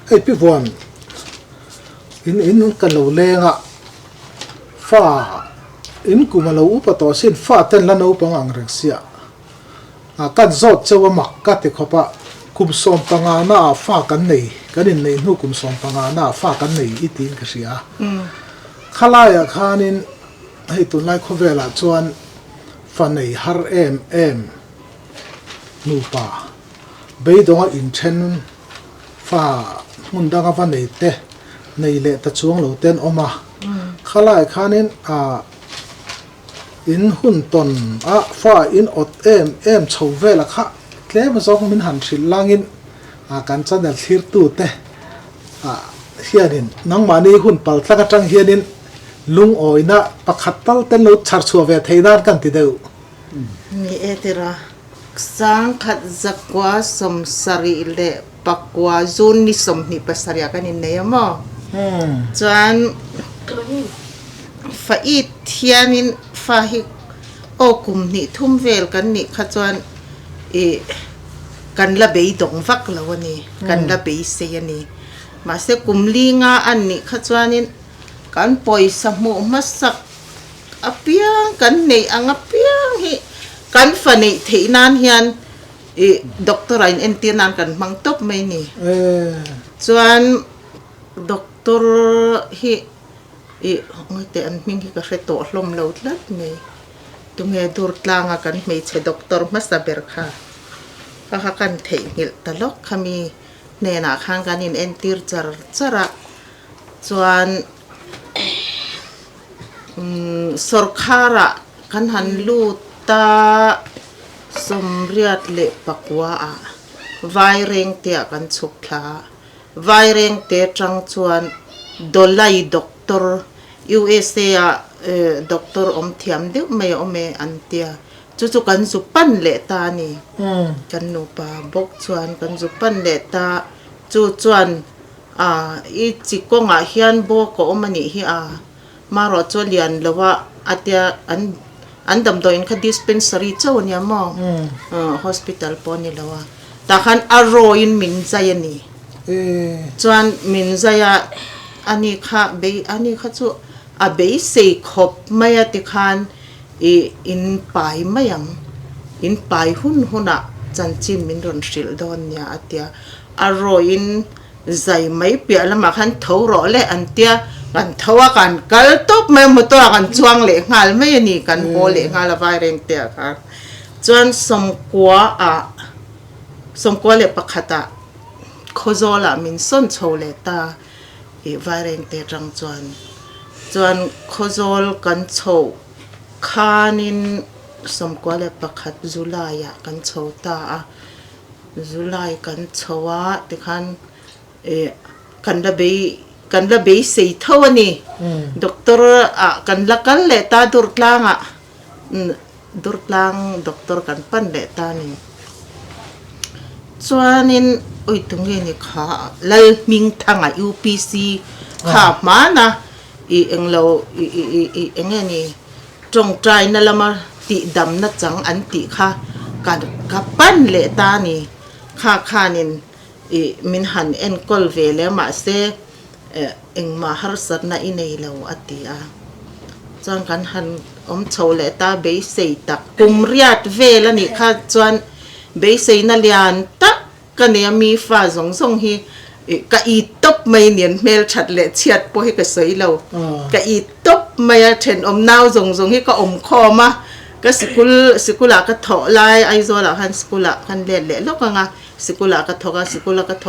ไอ้พี่วอนอินกันเราเลงอ่ะฟ้าอินกูมาเราอุปต่อสินฟ้าเต้นละนูปังอังเร็กเสียกันจอดเจ้ามักกัดติขบะคุมสอมปังอาณาฟ้ากันนี่กันในนู่คุมสอมปังอาณาฟ้ากันนี่อีตีนกเสียข้าไล่ข้านินให้ตุนไล่ขบเวลาจวนฟันในฮาร์เอ็มนูป่าเบยดงอินเชนฟ้ามุนดังฟันในเตะในเละตะช่วงเหล่าเต้นออกมาข้าไล่ข้านินอินหุ่นตนฟ้าอินอดเอ็มชาวเวลค่ะเคลมซอกมินหันสิลางินการจัดเดลทิร์ตูเตะเฮียนินนังมานีหุ่นปัลตะกจังเฮียนินลุงโอยนะปักขัดตัลเต้นลุดชาร์ชัวเวทให้ด้านกันติดเดียวมีเอติระสังขัดจักว่าสมสรีเลปักว่าจูนนิสมนิปัสริยากันนี่เนี่ยมั้งจวนฟ้าอีเทียนินฟ้าฮิโอคุมนี่ทุ่มเวลกันนี่ขจวนกันละเบยดงฟักแล้ววันนี้กันละเบยเสียนี่มาเสกุมลีงาอันนี้ขจวนนี่กันปล่อยสมุมาสักอเปียงกันนี่อังอเปียงฮิกันฝันนี่ที่นานเฮียนด็อกเตอร์อินเตียนันกันมังตบไม่นี่จวนด็อกเตอร์ฮิแต่อันมิงฮิก็เรโตลมเลวลัดไม่ตรงนี้ดูดลางกันไม่ใช่ด็อกเตอร์มาสเบร์ค่ะก็กันเที่ยงตลกขมีเนน่าข้างกันอินตีร์จระจวนสุรคาระกันหันลูตาสมเรียดเล็ปักว่าไวเร่งเตียกันสุขลาไวเร่งเตียจังจวนดอลไลด็อกเตอร์ USA ด็อกเตอร์อมเทียมเดียวไม่อมอันเตียจู่ๆกันสุปันเลตานี่กันนูปาบกจวนกันสุปันเลตาจู่จวนอีจิกงเฮียนโบก็อมันนี่มารอจเลียนแล้วว่าอาเตียอันดำโดยอินคดิสเพนซารีเจ้าเนี่ยมองฮอสพิทอลปอนี่แล้วว่าแต่ขันอารออินมินใจนี่จวนมินใจอันนี้ค่ะเบยอันนี้ค่ะจู่เบยเสกขบไม่ติขันอินไปไม่ยังอินไปหุ่นจันจิมินรอนสิลดอนเนี่ยอาเตียอารออินใจไม่เปียแล้วมาขันเท่ารอเลยอันเตียกันทว่ากันกัลตบไม่หมดตัวกันจวงเละงาลไม่นี่กันโบเละงาลไปเร่งเตียค่ะจวนสมกัวเละปะขัดโคโซละมินส้นโชเลตาไวเร่งเตียจังจวนโคโซลกันโชคานินสมกัวเละปะขัดจุลายกันโชตาจุลายกันโชวะติคันกันละเบยเสียเท่านี้ด็อกเตอร์กันละกันเลตาดูดลางด็อกเตอร์กันปั้นเลตานี่ส่วนนี้ตรงนี้นี่ค่ะแล้วมิงทางUPC ค่ะมานะเอ็งเราเอ็งนี่ตรงใจนั่นละมาติดำนัดจังอันติค่ะกันกับปั้นเลตานี่ค่ะนี่มินหันกอลเวแล้วมาเสเอ็งมาฮาร์สันน่ะอินเอลาวอัติจวนกันหันโชเลตาเบยเซตักกุมเรียดเวลนี่ค่ะจวนเบยเซนัลยันตักกันเนี่ยมีฟ้าส่งฮีกะอีตบไม่เนียนเมลชัดเลเชียดพวกให้กระสวยเรากะอีตบไม่เห็นนาวส่งฮีก็คอมาก็สกุลก็ถอลายไอโซละหันสกุลกันเละแล้วก็งาสกุลก็ถ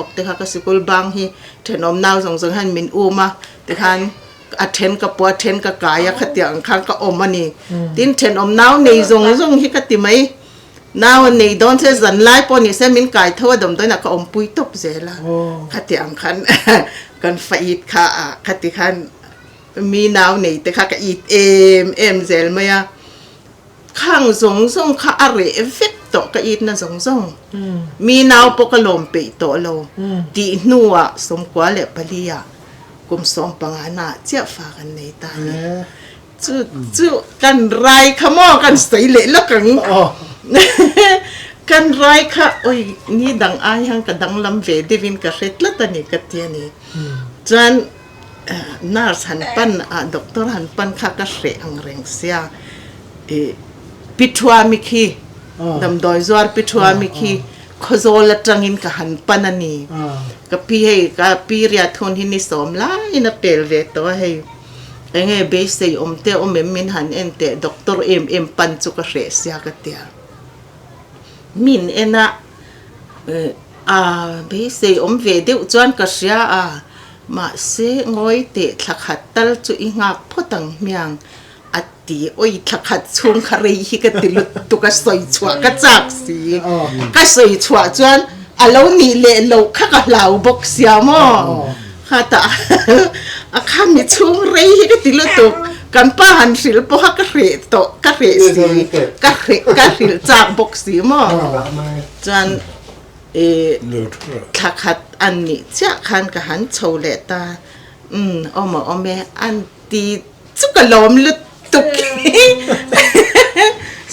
กแต่ค่ะก็สกุลบางฮีเทนนาวส่งหันมินอูมาแต่คันเทนกับปัวเทนกับกายขัดอย่างข้างก็มันนี่ตินเทนนาวในส่งฮีก็ติไหมนาวในโดนเส้นไล่ปอนี่เส้นมินกายเท่าดมตัวน่ะก็ปุยตบเสละขัดอย่างคันกันไฟค่ะขัดคันมีนาวในแต่ค่ะก็อีเอ็มเซลไหมข้างส่งข้าอะไรเอฟเฟกต์ต่อกับอีน่ะส่งมีนาวปกลมไปต่อเราดีนัวสมกว่าเละปลียกุมสมปังอาณาเจ้าฝากันในตาจู่กันไรขโมกันใส่เละแล้วกัน กันไรค่ะโอ้ยนี่ดังอายหังกับดังลำเวดวินกับเร็ดละตันนี่กับเทียนี่จนนาร์สหันปันด็อกเตอร์หันปันค่ะกับเร่อังเริงเสียปิดทัวมิคีดำดอยจวาร์ปิดทัวมิคีขโซลจังอินกับหันปันนี่กับพี่ให้กับพี่เรียทนหินิสมลายนับเปลเวตัวให้เองเบสเซอมเตอมมินหันเอ็นเตด็อกเตอร์ปันจุกเรเสียกับเตียมินเอ็นะเบสเซอมเวเดวจวนกับเสียมาเสงอยเตะทักขัดตัลจุอิงาพอตังเมียงอัดตีโอ้ยทักขัดชุงคารีฮิกติลุตุกสอยชัวกจักสีก็สอยชัวจวนอาเรานี่เล่โลข้ากเหล่าบกเสียมอข้าตาข้ามีชุงเรฮิกติลุตุกันป้าหันสิลปะกะเรโตกะเรสีกะเรจากบกสีมอจวนทักขัดอันนี้จะคันกับหันโชว์เลตาอมอแม่อันตีจุกกะลมลุตุก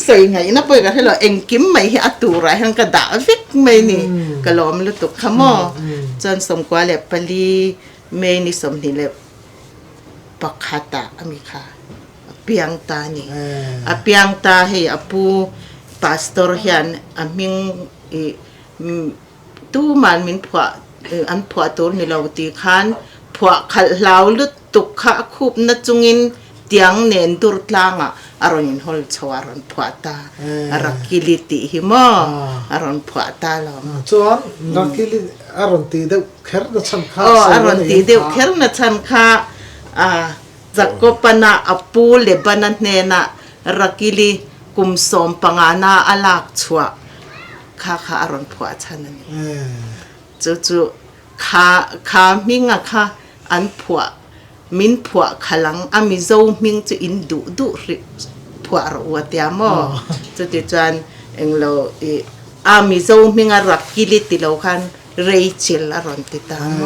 สวยไงนะเปิดกันให้เราเองกิมไม่ให้อตูไรหังกระดาฟิกไม่นี่กะลมลุตุกขมอจนสมกว่าเล็บปลีเมนี่สมนี่เล็บปักขาตาอเมริกาเปียงตานี่เปียงตาให้อปูพาสตอร์เฮียนมิงตู้มันมินผัวอันผัวตัวนี่เราตีขันผัวขัดเหลาลุตุกขาคูบนัดจุงินเตียงเนินตุรลางอารมณ์ฮอลชวารอนผัวตารักกิลิติหิมออารมณ์ผัวตาลอมจวนรักกิลิอารมณ์ตีเดียวแค่นัชันข้าอารมณ์ตีเดียวแค่นัชันข้าจักกปนาอปูเลบันเนนะรักกิลิกุมสมปังอานาอลักชัวข้าอารมณ์ผัวฉันนี่จู่ข้ามิงข้าอันผัวมินผัวขลังอามิโซมิงจะอินดูผัวรัวเตียมอจู่จวนเองเราอามิโซมิงรักกิลิติเราคันเรเชลอารมณ์ติตาม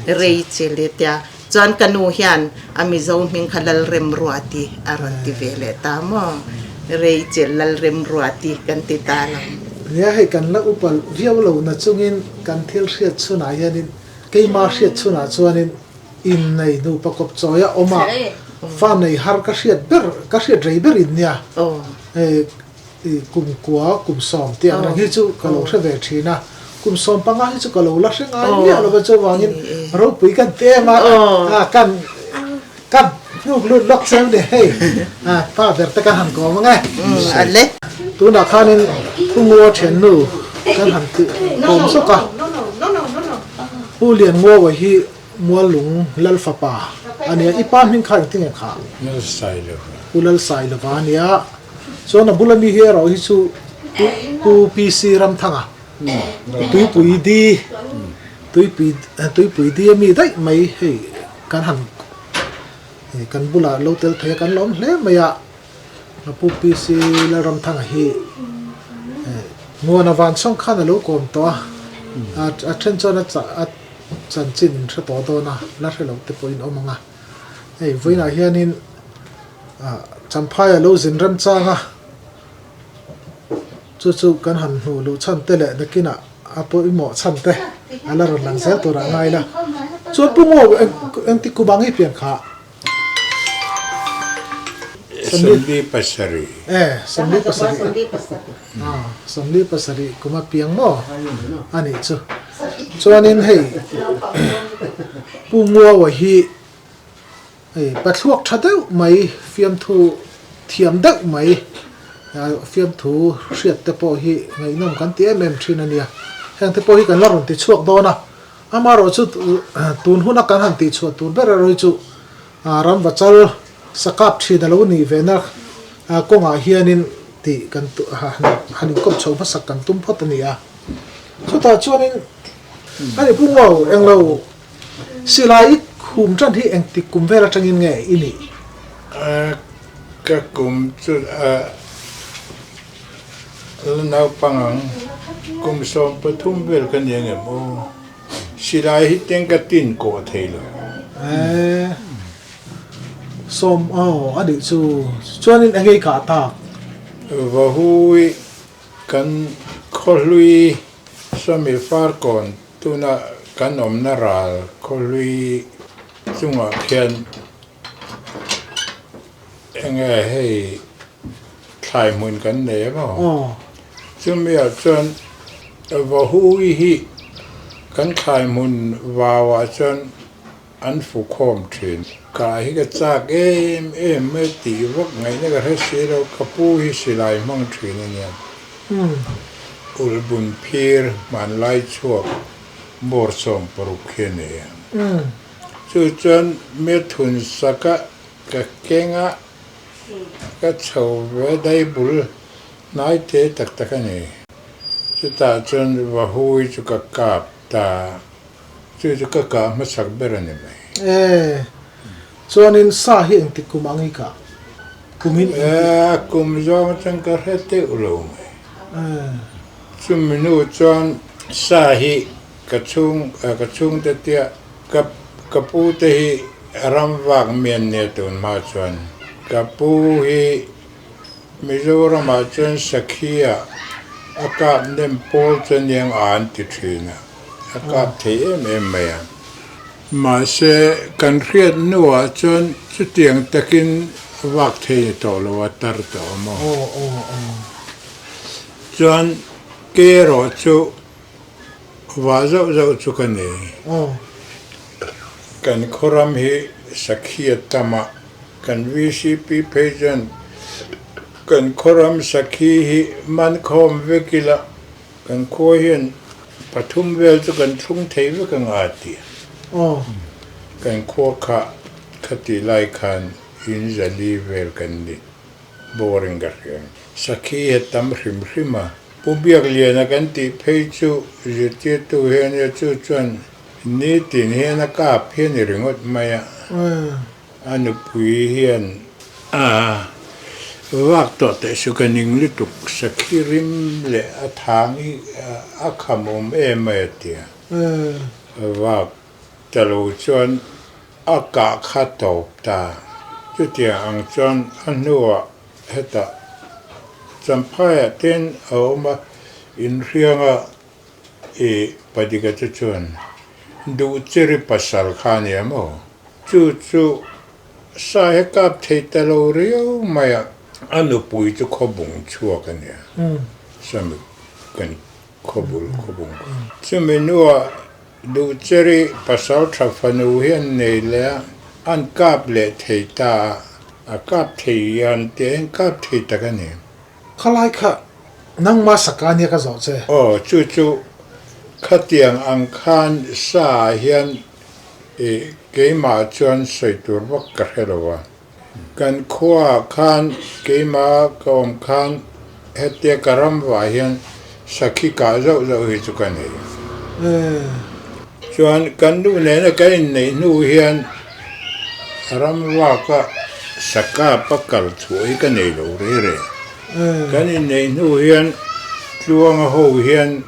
อเรเชลเตียจวนกันนูเฮียนอามิโซมิงขลัลเรมรัวติอารมณ์ติเวเลตามอเรเชลลัลเรมรัวติกันติตาลเนี่ยให้กันละอุปเรียวเรานะจุงินกันเที่ยวเสียดสุนัยนินเกี่ยมาเสียดสุนัยชวนินอินในดูประกอบจอยออกมาฟ้าในฮาร์กเสียดเบอร์กเสียดไรเบอร์อินเนี่ยกลุ่มกัวกลุ่มสอมเตียงนั่งฮิจูกะโหลกเสวทีนะกลุ่มสอมปังฮิจูกะโหลกลักษณะเนี่ยเราไปเจอวางินเราปุยกันเตะมากันลูกลุ่นล็อกเซลเดย์ให้ป้าเบิร์ตกันหันกอมั้งไงอะไรตัวนักข่าวนี่ผู้งัวเฉียนนู่กันหันติโกมสุกะผู้เรียนงัวไว้ที่มัวหลงลัลฟาปาอันนี้อีป้ามิงขายที่ไหนค่ะลัลไซเลยผู้ลัลไซเลยค่ะอันนี้ส่วนบุลมีเฮเราฮิซูผู้พีซีรำทังอ่ะตุยปุยดีมีได้ไหมให้กันหันกันบุลาโลเตลเทกันล้อมเละไม่อะผู้พีซีและรำทังอ่ะฮีงัวนวันช่องข้านะลูกกมตัวเช่นจนจันจินสตอตัวนะลัดให้เราเตปอินอมังอ่ะวันนี้เฮียนินจำพายลูจินรันจ้างอ่ะจู่ๆกันหันหูลูชันเตะนักกินอ่ะพออีหมอชันเตะอะไรรันหลังเสียตัวง่ายละส่วนผู้โง่เอ็งติกูบังให้เปลี่ยนขาสมดีปัสรีสมดีปัสรีกูมาเปียงหม้ออันนี้ส่วนนี้ให้ผู้งัวว่าฮีปัดลวกชัดเด้อไหมเฟียมทูเทียมเด้อไหมเฟียมทูเสียดแต่พอฮีไงน้องกันเตี้ยแม่มทรีนั่นเนี่ยแห่งแต่พอฮีกันละรอนติชวกโดนะอามาเราจุดตูนหุ่นกันหันติชวกตูนเบอร์เราจุรำวัชลสกับชีดาลูนี่เวนักกงอาเฮียนินติกันตุหันกบชาวภาษากันตุ้มพัฒนีอ่ะสุดท้ายช่วงนี้อันนี้พุ่งว่าเองเราสิลายคุมจันที่เองติคุมเวลาจังยินไงอินี่ก็คุมจุดแล้วนาปังคุมสอบปฐุมเวลกันยังไงโมสิลายฮิตเองก็ตินโกเทลสมอันนี้ช่วงนี้เองไงขาตาว่าหูยกันค khol lui sami far kon tuna kan om na ral khol lui chunga khian enge hei khai mun kan ne ma chumia chon wa hui hi kan khai mun wa chon an fu khom thin ka hi ka chak em me ti wak ngai ne ka he se ro kapu hi silai mang thin ne ul bun phir man lai chuak bor som parukhe ne chu chon me thun saka ka kenga ka chho ve dai bul nai te tak tak ani chu ta chon wa hui chu ka kap ta chu ka ma sak ber ani mai chuanin sa hi eng ti kumangi ka kumin kum zong chang ka hete ulo mai chu minu chon sa hi ka chung te tia ka pu te hi ram wak mien ne tun ma chon ka pu hi Mizoram a chon sakhia akap nem pol chon yang an ti thina akap the em maya ma se kan riat nuwa chon chu tiang takin wak the to lo tar to mo chon ke ro chu wa zo chu kan ni kan khoram hi sakhia tama kan VCP pageant kan khoram sakhi hi man khom vekila kan kho hian pathum vel chu kan thung thei ve kan ati kan kho kha khati lai khan in zali vel kan ni boring gar sakhi he tam hrim pubiak liana kan ti phei chu jeti tu hian ya chu chuan ni tin hian ka phen ringot maya anu pui hian wak to te su kan ing lituk sakhirim le athangi akhamum ematia wak talo chon aka khatop ta chutia ang chon anua heta champhaya ten oma in rianga padika chon du cheri pasal khania mo chu sa hekap theitalo rio maya anu pui chu khobung chua kan ya sam kan khobung chumenua du cheri pasal thafanu hian nei le an kap le theita a kap theian te kap theita kan ni khalai kha nang ma sakania ka zo che chu khatiang ang khan sa hian ke ma chuan saitur wak ka helawa kan khua khan ke ma kom khan hete karam wa hian sakhi ka zo hi chu kan ni chuan kan nu ne na kai nei nu hian ram wa ka saka pakal chui ka nei lo re kan nei nu hian tluang ho hian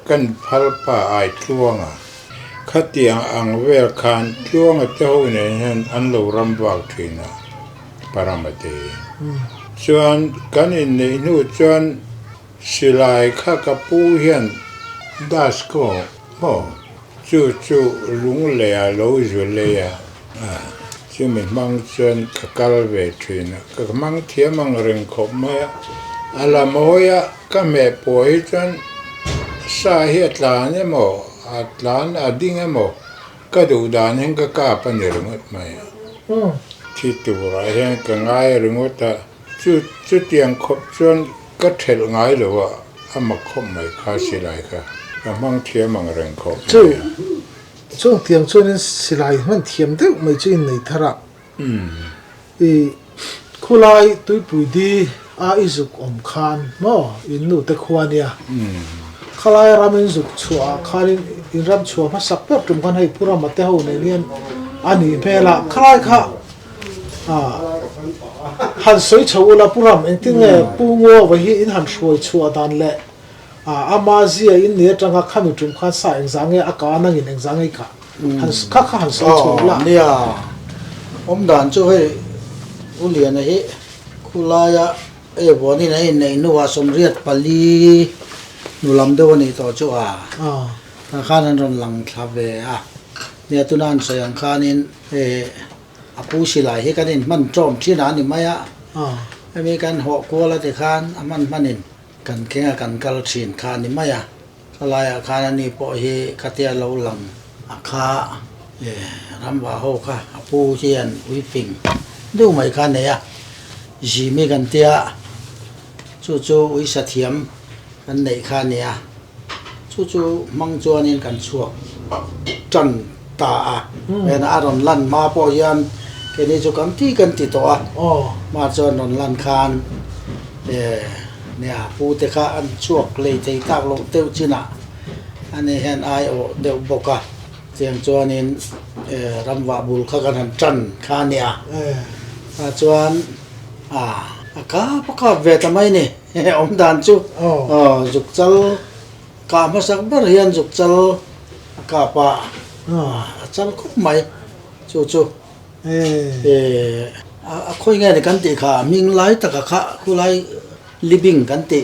kan phal pa ai tluanga khatiang ang vel khan tluanga te ho ne hian an lo ram wa thina paramate chuan kan nei nu chuan silai kha ka pu hian das ko mo chu lung le a lo ju le ya chu min mang chuan ka kal ve thina ka mang thiamang reng khop ma ala moya ka me poi chuan sa hi atla ne mo atlan ading mo ka du dan hen ka pa ni ringot ma ya thi tu ra hen ka ngai ringot ta chu tiang khop chuan ka thel ngai lo wa ama khop mai kha silai ka mang thiamang reng khop chung tiang chuan silai man thiam deuh mai chu in nei thara khulai tuipui di a izuk om khan mo in nu te khwania khalai ramin zuk chua khalin in ram chua ma sak per tum kan hei pura mate ho ne nian ani phela khalai kha han soi chawula puram engtinge pungo wa hi in han shroi chua dan le ama zia in ne tanga khami tum kha sa engzange akana ngin engzange kha han kha han soi chula nia om dan chu he ulian hi khulaya boni nei nei nuwa somriat pali นูลำเดวันนี้ต่อจ้า อ๋อ ถ้าข้านั้นรอนหลังทับเวะเนี่ยตุนันสยังข้านินอาปูสิไหลให้กันนินมันจอมที่นั้นนี่ไหมอ่ะ อ๋อ ไม่มีการหอกลัวละแต่ข้านมันนินกันแข่งกันกัลชินข้านี่ไหมอ่ะอะไรอ่ะข้านี่พอเฮคาเตียเราลำอาข้ารำว่าโฮค่ะอาปูเชียนวิฟิงดูไหมข้าเนี่ยจีมีกันเตียจู่วิสเทียมกันไหนข้าเนี่ยจู่มังจวนินกันชัวจันตาเมื่ออารอนลันมาปอยันแค่นี้จุกันที่กันติดตัว อ๋อ มาจนนนลันคานเนี่ยผู้เตะอันช่วงเลยใจตากลงเต้าชินะอันนี้เห็นไอโอเดวบกะเสียงจวนนินรำว่าบุลขกันจันคาเนี่ยจวนกาปกาเวทำไมนี่อมดานจูจุกจัลกามาสักบริยันจุกจัลกาปะจัลคุบไหมจู่คุยง่ายในกันติค่ะมิงไลตะกะค่ะคุไลลิบิงกันติ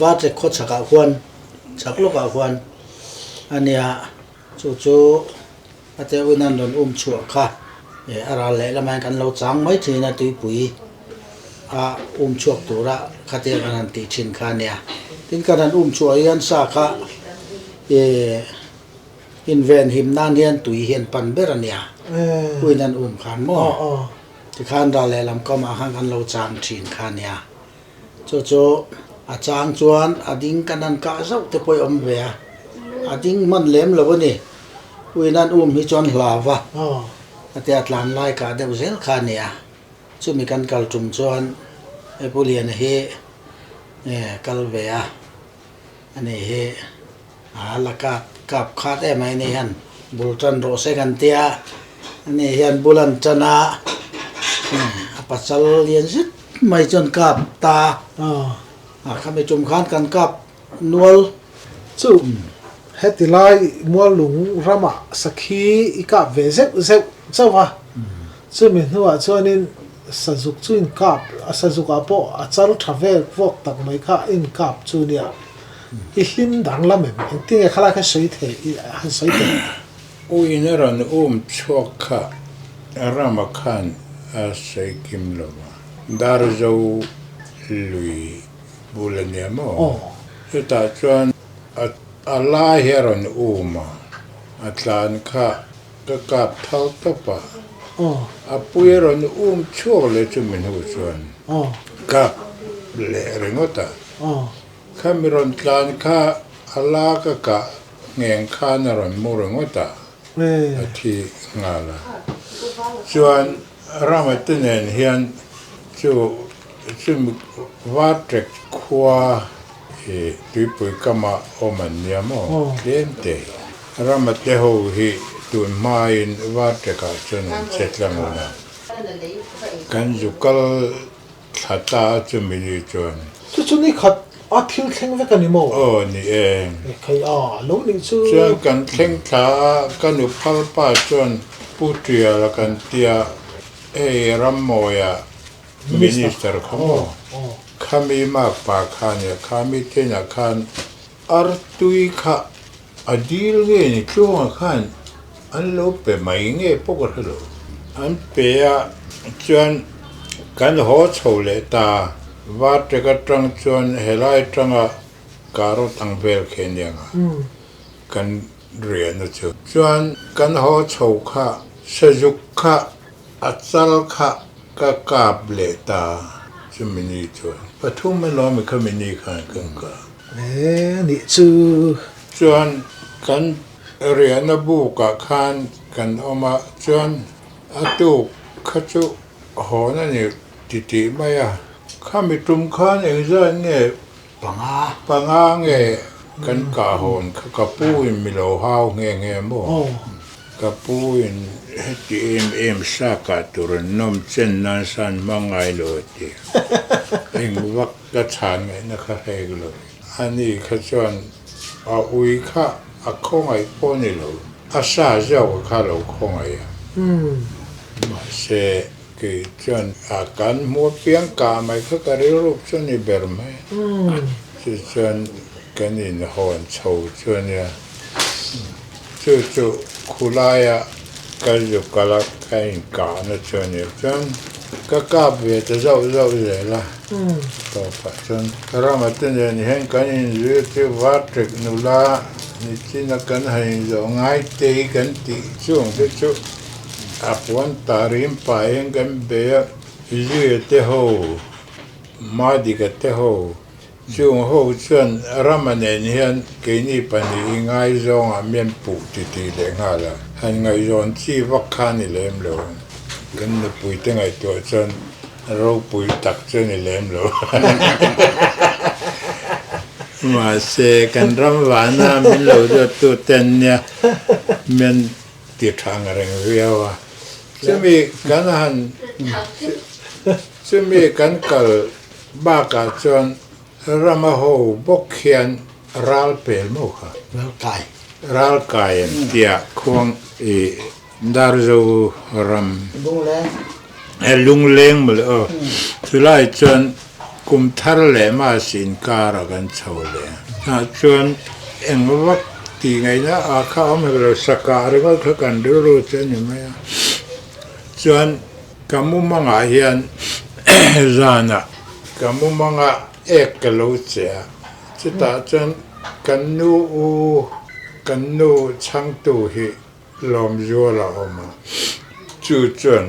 ว่าจะโคชักะควรชักลูกะควรอันเนี้ยจู่อาเทวินันโดนชัวค่ะอะไรละมันกันเราจังไม่ทีนะตุยปุยชัวตัวละคาเทกันติชินค่ะเนี่ยถึงกันชัวยันสาค่ะอินเวนหิมนานเฮียนตุยเฮียนปันเบรเนียคุยนันขานหม้อที่ข้านดาเลลำก็มาข้างกันเราจางชินข้าเนี่ยโจอาจางจวนอาดิ้งกันนันกะเจ้าแต่ปอยอมเวียอาดิ้งมันเล็มแล้ววะนี่คุยนันฮิจวนลาวะแต่อัตลานไล่กะเดวเซลข้าเนี่ยช่วยมีกันกัลจุมจวนไอ้ผู้เรียนเฮเนี่ยกัลเวียอันนี้เฮละกับคาดได้ไหมเนี่ยฮันบุลตันโรเซกันเตียนี่เห็นบุลันจนะปัจจัยเรียนสิไม่จนกับตาข้าไปจุ่มข้านกันกับนวลจู่เฮติไลมัวหลุงรำะสักขีอีกับเวเซเจ้าวะจู่มีหัวจวนนินสะจุกจุนกับสะจุกอาโปอาจารย์ทเวลพวกตักไม่ข้าอินกับจู่เนี่ยอีหินดังละมั้งที่ข้าราชการสวยเท่สวยเท่ อุ้ยนี่รันชัวค่ะรำมาขันอาศัยกิมลวะดาร์จูลุยบุลเนียมอสุดท้ายจวนอัลลาฮิรันมาอัตลานค่ะก็กับเท่าตัวปะปุยรันชัวเลยจุมินหัวจวนกับเลริงอตาข้ามีรันตลานค่ะอัลลาก็กะเงียงข้านรันมูริงอตาที่งาละส่วนรามาตุเนนเฮียนจู่วัดเด็กขวาตุยปุยกามาอมันยามอเลี้ยงเตะรามาเตหูฮีตุนมาอินวัดเด็กจนเสร็จแล้วนะกันจุกลขัดตาจุมิลิจวนจู่นี่ขัดทิลเข่งไว้กันนี่มั้งนี่เองใครลูกนี่จู่ส่วนกันเข่งขากันอุปลป้าจวนพูดเรียแล้วกันเตียรัมโมยามินิสเตอร์เขาบอกข้ามีมากปากข้าเนี่ยข้ามีเทน่ะข้าอาร์ตุยข้าอดีลเงี้ยนี่ช่วงข้าอันลบไปไม่เงี้ยพวกเราอันเปียจวนกันหัวโฉเลตาวัดกระจังจวนเฮลัยจังอ่ะการุตังเบลเขียนยังกันเรียนนะจ๊ะจวนกันหัวโฉข้าสจุกข้าอัศลข้ากะกาบเลตาจุมินีจวนปฐุมไม่รอไม่ขมินีข้ากันก็นี่จู่จวนกันเรียนบุกะข้านกันออกมาจวนอาตุขจุหอนั่นนี่ติไม่อะข้ามีตุ่มข้านเองจะเนี่ยปังอาเงี้ยกันกะหอนข้ากะปูอิมิโลฮาวเงี้ยบ่กะปูอินที่เอ็มสักตัวรนมเช่นนั้นสันมังไงเลยทีเองวักกระชานไงนะครับเฮกเลยอันนี้ข้าจวนอุยข้าคงไอ้พวกนี้เลยอาซาเจ้าข้าเราคงไอ้มาเสกจวนอาการมัวเพียงกาไม่ข้าก็เรียกรูปจนนี่เบอร์ไหมจวน กันอินหอนโชว์ชวนเนี่ยจู่คุลายะก็อยู่กับละกันกานะชวนเนี่ยจนก็กลับไปจะเจ้าเลยละต่อไปจนเรามาตั้งแต่นี้เห็นกันอินรู้ที่วัดเด็กนุลานี่ที่นักกันให้เราง่ายตีกันตีช่วงที่ช่วงอับวันตาริมไปกันเบียยืดเตโฮมาดีกันเตโฮช่วงโฮชวนรามันเห็นกินี่ปนี่ง่ายจงเมียนปูตีเลยง่ายละให้ง่ายจงที่วักขานี่เล่มโลกันนปุยตั้งไงตัวจนเราปุยตักจนนี่เล่มโลมาเสกันรำหวานามิโลดตัวเต็นเนี่ยมันติดทางอะไรเรียวจะมีกันหันจะมีกันกัลบากาจนรำมาโหบกเขียนรัลเปลโมค่ะ แล้วไก่ รัลกายเดียควงดาร์จูรำลุงเล้งมาเลยสุดท้ายจนกุมทาร์เลมาสินการะกันเช่าเลยจนเอ็งวักตีไงนะอาข้าวมันเราสักการะก็กันดูรู้เจนี่ไหมจนกำมุมังอาเฮียนจานะกำมุมังอาเอกลูเซียจิตาจนกันนูช่างตูฮิลมยัวละออกมาจู่จน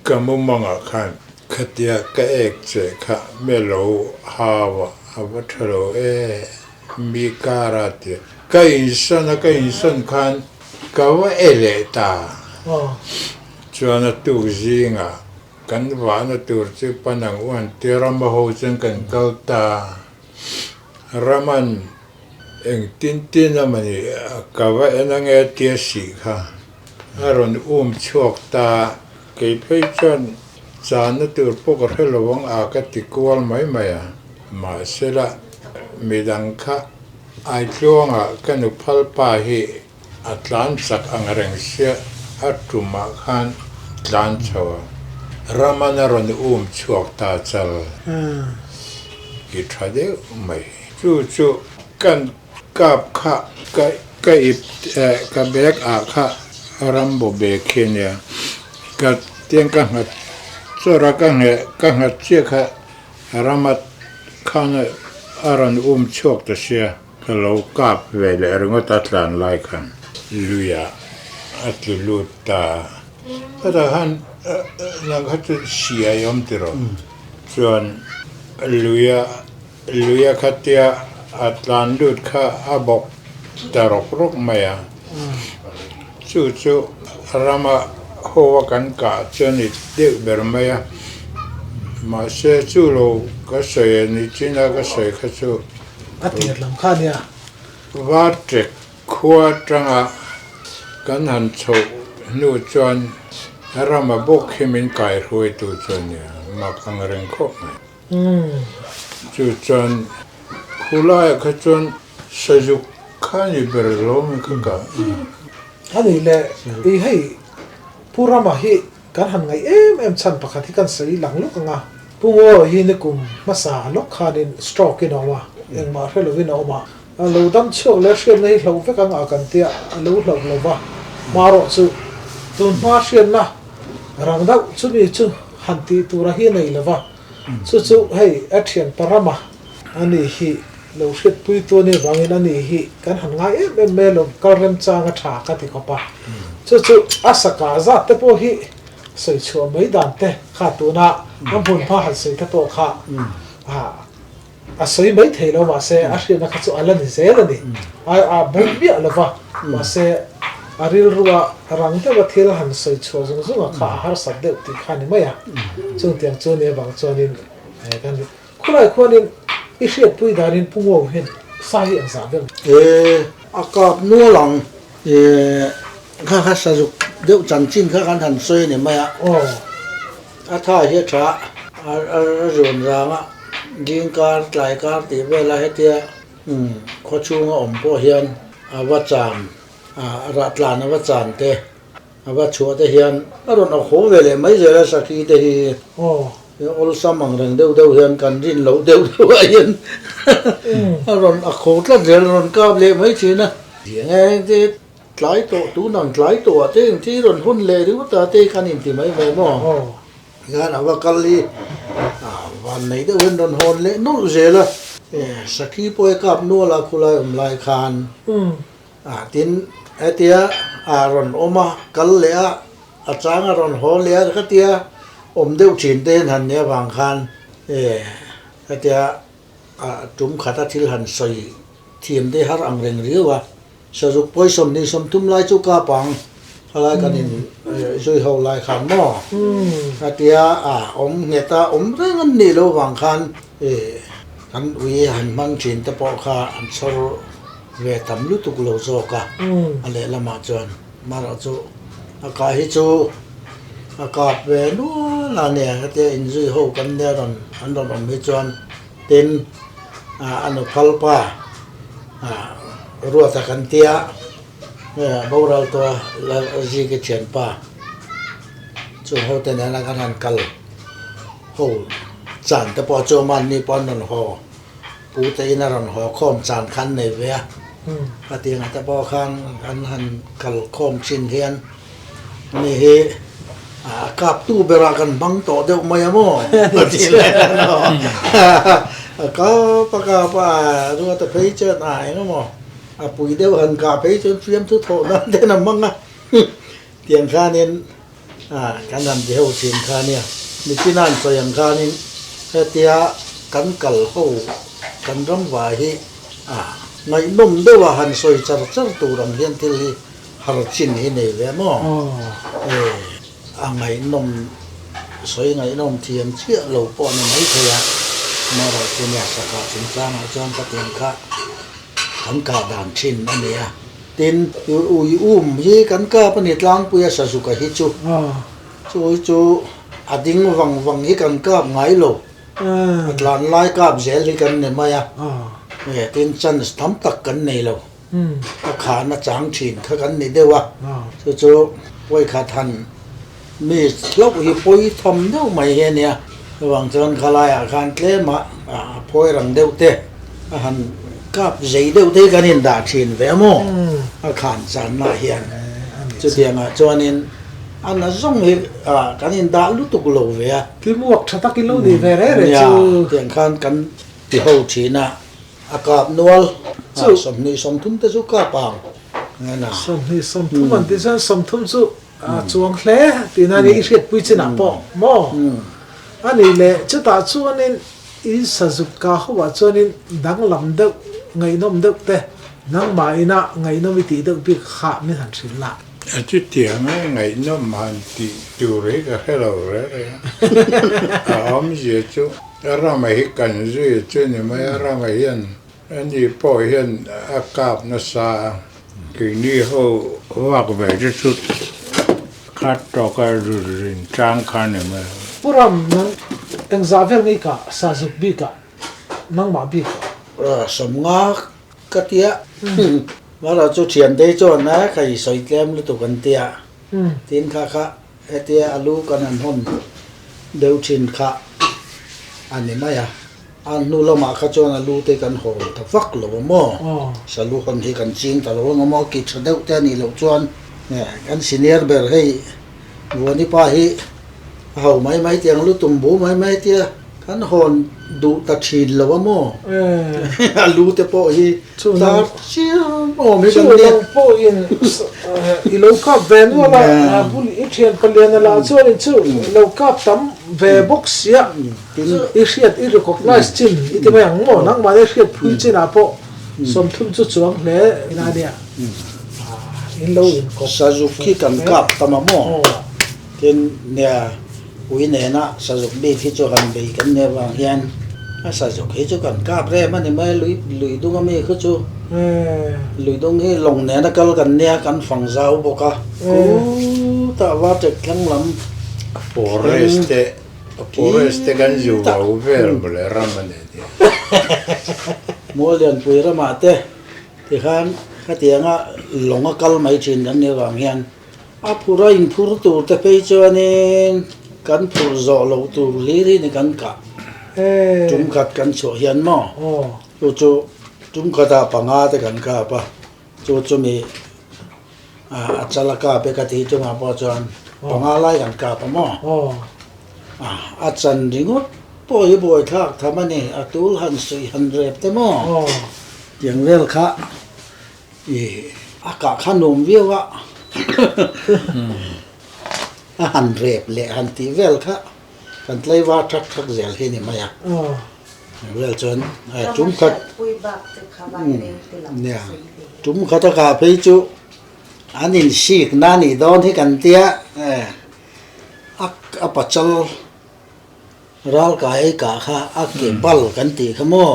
กำมุมังอาขันขดยากเอกเจค่ะไม่รู้ฮาวะทะโลมีการะที่ก็อินสันขันก็ว่าเลตาจวนตูจิงะกันวานตูจิปนังวันที่รำมาโหจังกันเกาตารำมันเองตินนะมันก็ว่านังเตียสิค่ะอารมณ์ชวกตาเกิดไปจนจานตัวพวกเราระวังอากาศที่กวลไม่มาเสละมีดังค่ะไอ้ช่วงกันอุปลปาฮีอัตลันสักอังเริงเสียอัตุมาขันลันชัวรามันรอนชวกตาจัลกิทาเดไม่จู่กันกับค่ะก็อิบกับเบกอาค่ะรัมโบเบคินเนี่ยก็เตียงกันหัดสุรากันหัดเชี่ยค่ะรามัดขันอารอนชวกตาเสียก็เรากับเวลเรื่องตัดลานไล่กันลุยอัตลุตาแต่หันนังหัดเสียยอมติรอจนลุยขัดเตียอัตลันดูดข้าอาบอกแต่รกไม่จู่รามาหัวกันกาจนิดเด็กเบอร์ไม่มาเสียจู่โลก็เสียนิจินาก็เสียข้าจู่อาทิตย์ลำคาเนี่ยว่าเด็กขวดจังกันหันโชนูจวนรามาบุกให้มินไก่รวยตัวจวนเนี่ยมาคังเริงคบไหมจู่จวนคุลายขจวนสจุขันอยู่เบอร์โลมิกกะอันนี้แหละไอ้ให้ผู้รามาฮิกันหันไงฉันประกาศที่กันใส่หลังลูกงาผู้ว่าฮินกุมมาสาลูกขาดินสโตรกกินออกมาเองมาเฮลวินออกมาเราดันเชื่อเลยเชื่อในเราเฟกังอากันเตียเราว่ามาโรสุตุนมาเชื่อนะรังดาวสุมีจุหันตีตัวฮิในละว่าจู่ให้อัฐินปรามาอันนี้ฮิเราเชื่อปุยตัวนี้บางอันนี้ฮิกันหันไงเมื่อเราการเริ่มจางฉากกันที่เขาปะจู่อาสกาจัดแต่พอฮิใส่ชัวไม่ดันเตะขาตัวน่ะน้ำพุนผ้าหันใส่ทั้งตัวขาอาศัยไม่เท่แล้วว่าเสียอาชีพนักสู้อะไรนี่เสียแล้วนี่บุญเบี้ยแล้วว่าเสียอาริรัวรังเทวเทระหันใส่ชัวจงขาหาสัตว์เด็กที่ขานี่ไม่จงเตียงจงเนี่ยบางจงนี่กันคนไรคนนี้อิเชียปุยดารินพุ่งวัวเห็นสาเหตุสาเหตุอากาศนัวหลังข้าสรุปเดี๋ยวจันจินข้ากันหันซอยเนี่ยไม่ถ้าเฮ็ดช้ารวนรางยิงการไกลการตีเวลาให้เตี้ยขอชูงอมพ่อเฮียนวัดจามรัตลานวัดจานเตวัดชัวเตเฮียนรถเอาโหเวลไม่เจอสักทีเตฮี ol samang reng deu hian kan rin lo deu hian ron a khot la rel ron kap le mai china nghe te tlai to tu nang tlai to te ti ron hun le ru ta te kan in ti mai mai mo gan awa kalli van nei deu ron hon le no zela saki poi kap no la khulai lai khan tin etia ron oma kal le a chang ron ho le khatia deu chin te han ne wang khan etia tum khata thil han soi thiam te har ang reng riwa sajuk poi som ni som tum lai chu ka pang halai kan in zoi ho lai khan mo atia ngeta reng an ni lo wang khan kan ui han mang chin te po kha an sor ve tam lu tuk lo zo ka ale lama chon mara chu aka hi chu aka ve no la ne te in zoi ho kan ne ron an ron mi chon tin an phal pa ruột kan tia bao rau to là gì cái chuyện pa chỗ hậu tên là cái hàng cal hậu chán ta bỏ chỗ man ni pon non ho pu te na ron ho khom chán khăn này về cái tiếng ta bỏ khang an han cal khom chin hian ni he kap tu bera kan bang to deu mai mo ti le no ka pa ruột ta phei chơi ai no mo bùi đeo hần cà phê cho phim thứ thổ nó thế là măng tiền kha nên cái làm gì hậu tiền kha nè mình chỉ làm soi hàng kha nên cái tia cắn cẩu hậu cắn rắm vải ngày nôm đâu là hàn soi chặt chặt tủ đồng hiên thì hạt chín hi này vậy mà ngày nôm soi ngày nôm tiền chia lẩu bọn mấy thôi mà rồi thì nhà sạc cả chúng ta mà cho cái tiền kha kan ka dan chin ania tin ui hi kan ka panit lang puya sa suka hi chu ading wang hi kan ka ngai lo atlan lai ka zel hi kan ne maya tin chan stam tak kan nei lo kha na chang chin kha kan ni dewa chu poi kha than mi lok hi poi thom deu mai he nia wang chon khalaya khan tle ma poi rang deu te han cáp giấy đâu thế cái nên đã truyền về mò khán giả na hiền cho tiền cho nên anh là giống như cái nên đã lúc tục lâu về cái muộc cho ta cái lâu đi về đấy rồi chứ tiền khăn cắn thì hậu chỉ na cáp nuôi sầm ni sầm thum tới giúp cáp bằng nghe nào sầm thum mình thì sao sầm thum chú chuang lẽ thì na đi hết bụi trên nắp bỏ mò anh ấy lẽ chứ ta chú anh nên ý sử dụng cả hoa cho nên đang làm được ngày nôm được thế nang mai na ngày nôm thì được bị khá mới hành sinh lạ chứ tiếng ngày nôm mà thì chủ đấy cái hello đấy ông gì chứ ra mày cần gì chứ nhưng mà ra mày hiện anh đi bỏ hiện cáp nó xa cái này họ hoặc về chứ chút cắt cho cái rồi trang khăn này mà puram nang ang zavel ngai ka sa zuk bi ka nang ma bi ka sầm ngã cái tia mà là cho tiền đấy cho nó cái sợi kem lúc tụ gần tia tin kha cái tia alu cái anh hôn đều chín kha anh ấy mày anh nu lo mà kha cho nó alu tới cái hồ thằng vắt lo mò sa lu hôn thì cái chín ta lo mò kỹ thuật đều tia này lo chuan nè cái senior bel hay vừa đi pa hi hầu mấy tiếng lúc tụm bố mấy tia cái hồn đủ ta chín lo mò alu te po hi ta chiu o mi kan le po in I lo kap ve no la bul I thian palian la chuan chu lo kap tam ve box ya I hriat I recognize chin I te mai mo nang ma le hriat phui chin a po som thum chu chuang hle ina dia in lo in ko Suzuki kan kap tama mo tin ne ui ne na Suzuki khi cho kan be kan ne wang hian Suzuki cho kan kap re man mai lui dung me khu chu lui dung hi long ne na kal kan ne kan phang zau boka ku ta wa te klang lam Foreste kan ju vào về bole ramane đi mo lian pui ra ma te ti khan kha tianga longa kal mai chin an ne wang hian a phura in phur tu te pe cho nên kan phur zo lo tu li ni kan ka chúng khát kan so hian mo chu chúng khata panga te kan ka pa chu mi chalaka pe ka ti chu ma po chuan panga lai kan ka pa mo chan ringot boy thak thamani atul han sui han rep te mo tiang vel kha ka khanum viwa han rep le han ti vel kha kan tlai wa thak zel hi ni maya vel chon chúng khat nia chúng khata ka pe chu anin sik na ni don hi kan tia apachal ral kai ka kha ake bal kan ti khamo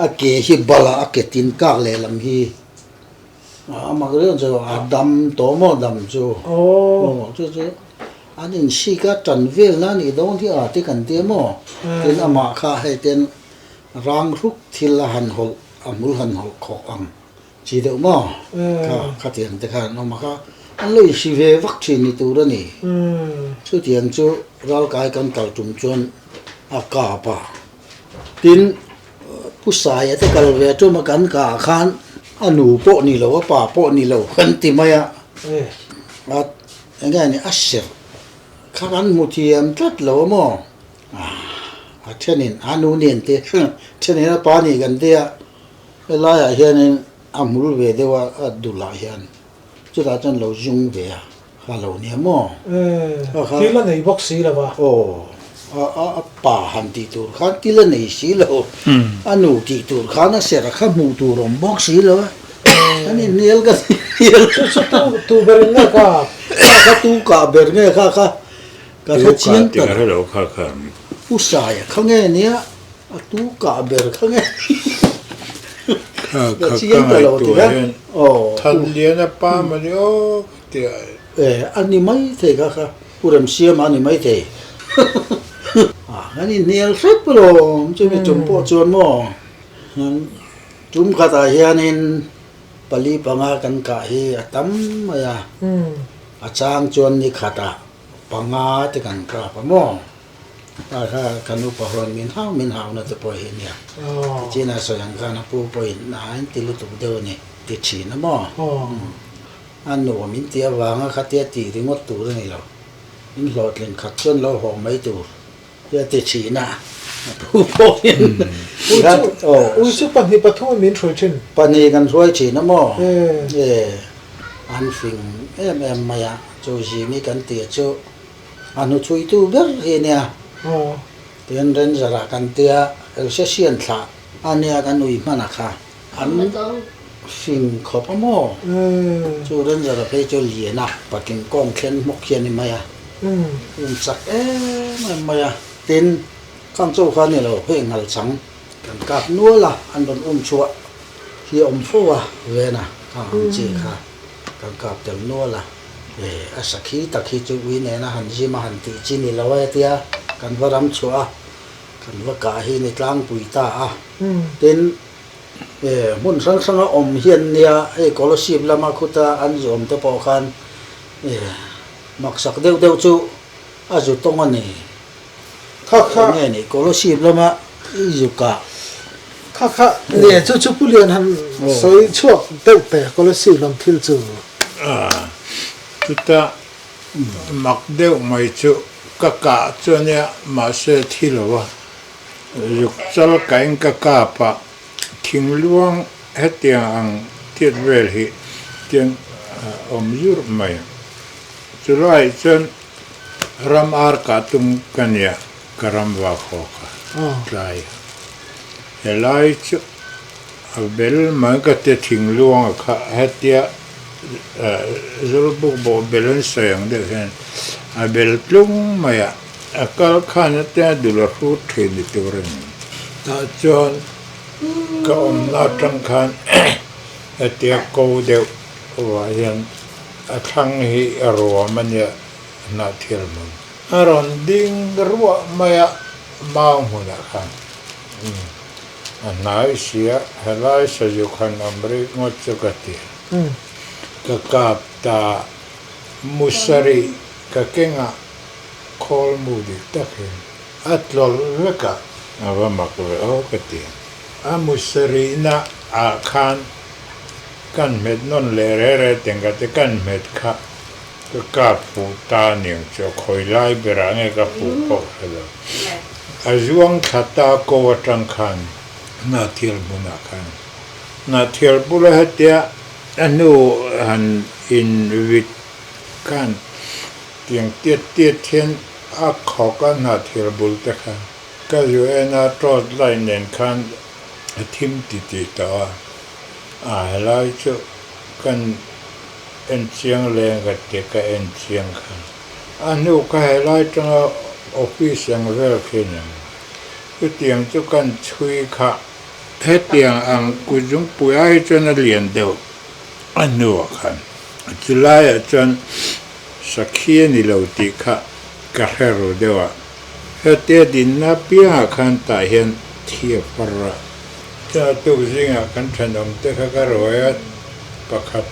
ake hi bala ake tin ka le lam hi magre jo adam to mo dam chu chu anin sika tan vel na ni don thi ti kan ti mo tin ama kha he ten rang ruk thil han hol amul han hol kho ang chi de mo ka tian te kha no ma kha an loi si ve vak chi ni tu ra ni chu tian chu ral kai kan kal tum chon ka pa tin pu sai te kal ve chu ma kan ka khan anu po ni lo pa po ni lo kan ti maya nga ni asher kha kan mu thiam tat lo mo thenin anu nen te thenin pa ni kan te la ya hian amul ve dewa adula hian chu ta chan lo jung ve ha lo ni mo ti la nei box si la ba pa han ti tur khan ti la nei si lo anu ti tur khan a ser kha mu tu rom box si lo ani niel ka tu ber nga ka tu ka ber nge kha ka chiang ti ka lo kha usai kha nge nia tu ka ber kha nge chiang ka lo ti ha thân liên pa mà yo ti ani mai the kha puram siam ani mai the ani niel set pro chu mi chum po chuan mo chum khata hianin pali panga kan ka hi atam maya achang chuan ni khata panga te kan ka pa mo kha kanu pa hon min hau na te po hi nia china so yang kana pu po in na in ti lu tu de ni ti chi na mo an no min ti awanga khatia ti ringot tu ni lo in lot len khat chuan lo ho mai tu ya ti chi na pu po in chu pan hi pathu min throi chin pani kan roi chi na mo an fing em maya chu ji mi kan ti chu anu chui tu ber he nia tiền đến giờ là cần tia sẽ xuyên thả anh em cần nuôi mà nè kha anh phim khó bao mò cho đến giờ là phải cho liền nè và kinh con khen mốc khen này mày chắc mày tiền con châu pha này là phải ngල් trắng cần cạp nuôi là anh đồn chua khi phu về nè chỉ kha cần cạp tiền nuôi là sắc khí ta khí chú ý này là hành gì mà hành thị chi này là vậy tia kan varam chua kan va ka hi ni tlang pui ta tin mun sang sang hian nia scholarship lama khuta an zom te po khan mak sak deu chu a zu tong ani kha nge ni scholarship lama zu ka kha le chu pulian han soi chuak deu te scholarship lam thil chu tuta mak deu mai chu kaka chuania ma se thilowa yuk chal kain kaka pa thingluang hetiang ang tiat vel hi tiang omjur mai chulai chen ram ar ka tum kanya karam wa kho ka lai helai chu bel ma ka te thingluang kha hetia zulbu bo balance yang de hen abel tlung maya akal khan te dula hu theni turen ta chon ka na tang khan atia ko de wa yan athang hi aro manya na thil mun aron ding ruwa maya maung huna khan anai sia helai sa yu khan amri ngot chukati ka kap ta musari ka kenga call moody takin at lol veka ava makwe o kati amusarina a khan kan met non le re tenga te kan met kha ka pu ta ning cho khoi lai bera nge ka pu ko hela azuang thata ko watang khan na thil buna khan na thil bula hatia anu han in wit kan tiang tiet thiên a kho ka na thil bul te khan ka ju ena trot lai nen khan thim ti ta a lai chu kan en chiang le ga te ka en chiang khan anu ka lai tanga office yang vel khin cái tiếng cho cần chui khá hết tiếng ang cứ chúng bùi ai cho nó liền đều anh nửa khăn chỉ lại ở chân sắc kia ni lâu tí khá cả hai rồi đều à hết tiếng din na bia khăn tại hiện thiệp ra cho tu sinh à khăn thành ông tế khá cả rồi á bạc khát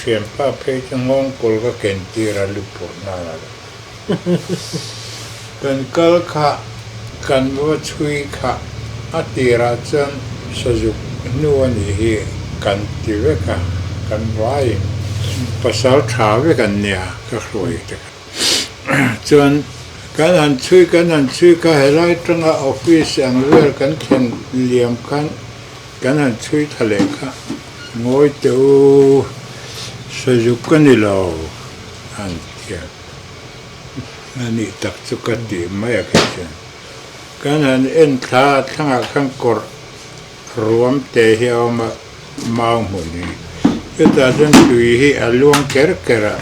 chuyện pa phê cho ngon cột cái kén tì ra lụp bột na là cần cơ khá kan wa chui kha atira chan sajuk nuani hi kan ti ve ka kan vai pasal tha ve kan nia ka hloi te chan kan han chui ka helai tanga office ang vel kan khen liam kan han chui thale kha ngoi teu sajuk kan ni lo an tia ani tak chu ka ti mai ka chen kan han en tha thanga khang kor ruam te hiao ma mau mu ni ta jan tui hi alung kera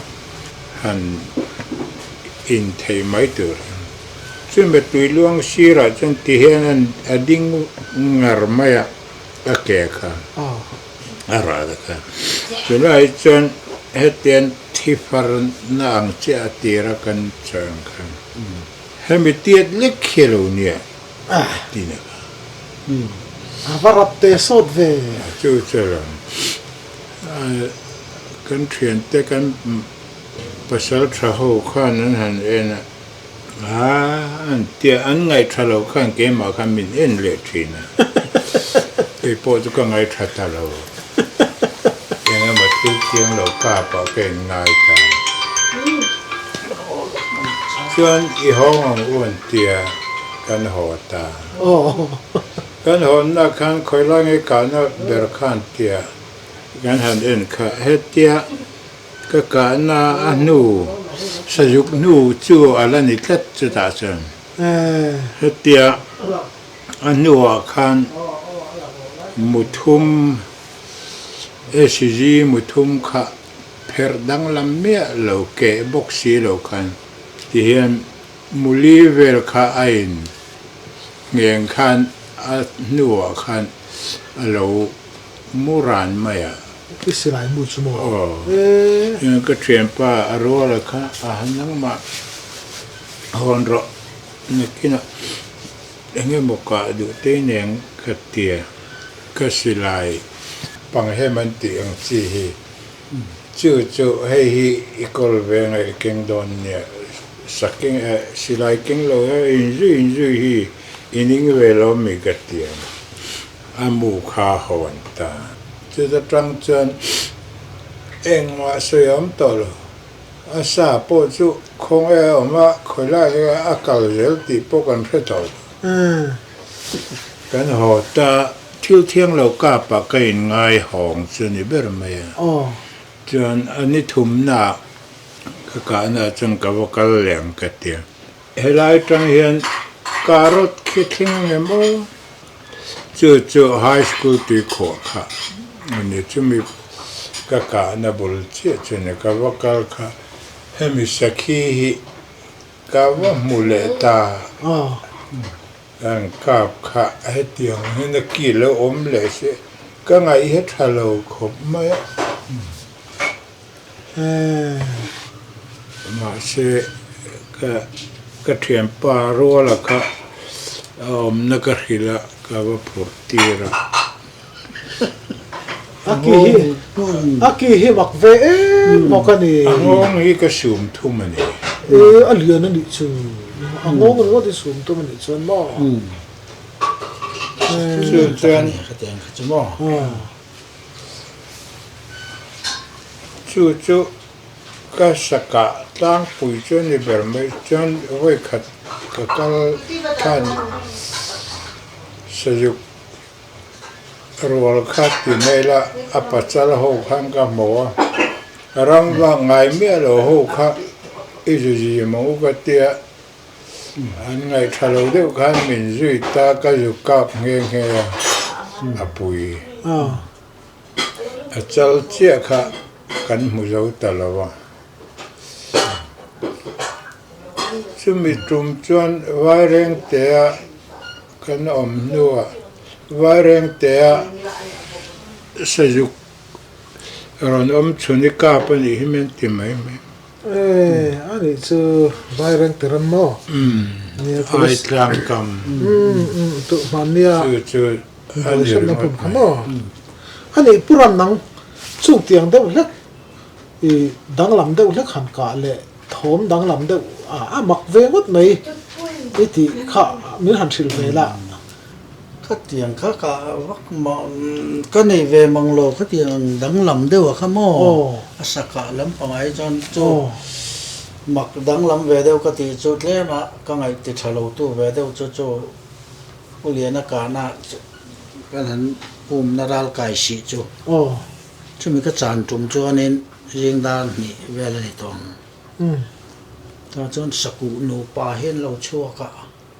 han in thei mai tur chun be tui luang sira jan ti hian an ading ngar maya a ke kha ara da kha chulai chon heten thi far na ang cha tira kan chang kha hemi tiet lek khelo nia tina varap te sot ve chu charam kan thian te kan pasal thaho khan an han ena an tia an ngai thalo khan ke ma khan min en le thina pe po chu ka ngai thata lo yang ma tu tiang lo ka pa ke ngai ta chuan I hong ang uan tia kan ho ta kan ho na khan khoi la nge ka na ber khan tia kan han en kha he tia ka na anu sajuk nu chu ala ni tlat chu ta chen he tia anu khan muthum SG muthum kha pher dang lam me lo ke boxi lo khan ti hian muli vel kha ain ngeng khan a nuwa khan alo muran maya Israel mu chumo yang ka thian pa aro la kha a hanang ma hon ro nekina enge moka du te neng khatia ka silai pang he man ti ang chi hi chu hei hi ikol ve ngai keng don nia saking silai keng lo in ju hi ining ve lo mi katia amu kha hon ta chu ta trăng chân eng ma soyam to lo asa po chu khong ma khoi la a kal zel ti po kan phe to kan ho ta thil thiang lo ka pa kai ngai hong chu ni ber ma ya chuan ani thum na ka na chung ka vokal lem ka tia helai tang hian karot khithing nge mo chu high school ti kho kha ani chumi ka na bul che chene ka vokal kha hemi sakhi hi ka wa mule ta an kap kha he tiang ne ki lo om le se ka ngai he thalo khop ma ma se ka thiam pa ro la kha na ka hila ka va phurtira aki hi mak ve mo ka ni ngong hi ka sum thu mani alian ani chu ngô người có thể sum tôi mình chọn mò chuan cái tiền chú mò chu ka saka tang pui chuan ni ber mai chuan voi khat ka kal khan sajuk rual khat ti nei la apachal ho khan ka mo ram wa ngai mi lo ho kha izu ji mo ka tia an ngai thalo de khan min zui ta ka ju ka nge nge apui achal chia kha kan mu zo talawa chumi tum chuan vai reng te a kan om nuwa vai reng te a sajuk ron om chuni ka pani himen ti mai mai ani chu vai reng teran mo ai tlang kam tu mania chu anh xem nó cũng không có anh ấy puran nắng chung tiếng đâu lắc thì đang làm đâu lắc hẳn cả lệ thốn đang làm đâu mặc về mất này thì khá miễn hẳn sự về là cái tiền khác cả vắc mà cái này về mong lô cái tiền đang làm đâu à mò sắc cả lắm bằng ấy cho mặc đang làm về đâu cái tiền chút lẽ mà cái ngày thì trả lâu tu về đâu cho u liền nó cả na cái hắn na cái gì cho chúng mình cái chán trùng cho nên riêng đàn này về là này toàn ta chọn sắc cụ nô pa hen lâu chua cả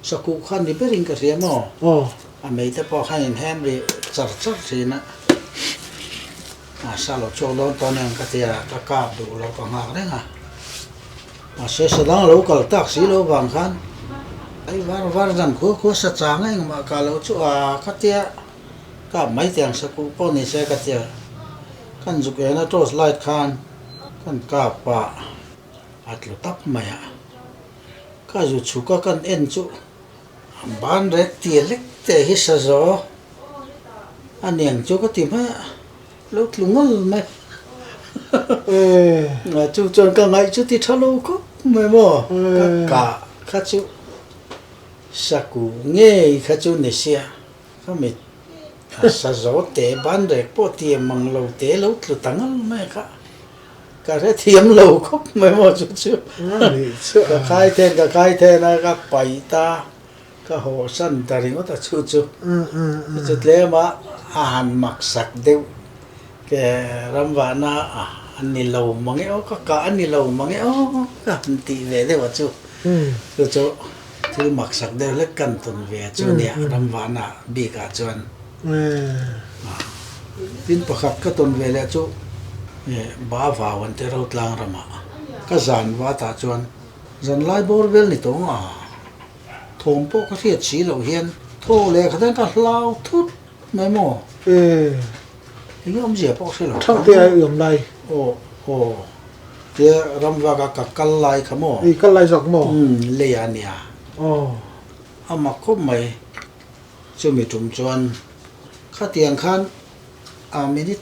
sắc cụ khăn thì biết riêng cái gì mà mấy cái bao khăn hem thì chặt gì nè sao lâu chua lâu toàn nên cái tiền cái cáp đủ lâu còn hàng đấy à sẽ đang lâu cả taxi lâu vàng khăn ấy var rằng khó sát trắng ấy mà cả lâu chua cái tiền cả mấy tiền sắc cụ bao nhiêu sẽ cái tiền kan dục ena tos light khan kan ka pa atlo tap maya ka ju chuka kan en chu ban re ti lek te hi sa zo aniang chu ka ti ma lo tlungol me nga chu chon ka ngai chu ti thalo ko me mo ka kha chu saku nge kha chu ne sia ka me sa zo te ban re po ti mang lo te lo tlu tangal me ka re thiam lo khop me mo chu chu ka khai the na ka pai ta ka ho san ta ring ta chu chu chu tle ma han mak sak deu ke ram wa na ani lo mangi o ka ani lo mangi o ka ti ve de wa chu chu chu thì mak sak deu le kan ton ve chu ne ram wa na bi ka chuan tin pakhat ka ton ve le chu ba vào anh tero tlang rama ka zan wa ta chuan zan lai bor vel ni tong thom po ka riat chi lo hian tho le kha ka hlau thut mai mo yom je po se lo thang te ai yom lai te ram wa ka kal lai kha mo i kal lai jok mo le ya nia ama khop mai chu mi tum chuan kha tiang khan a minute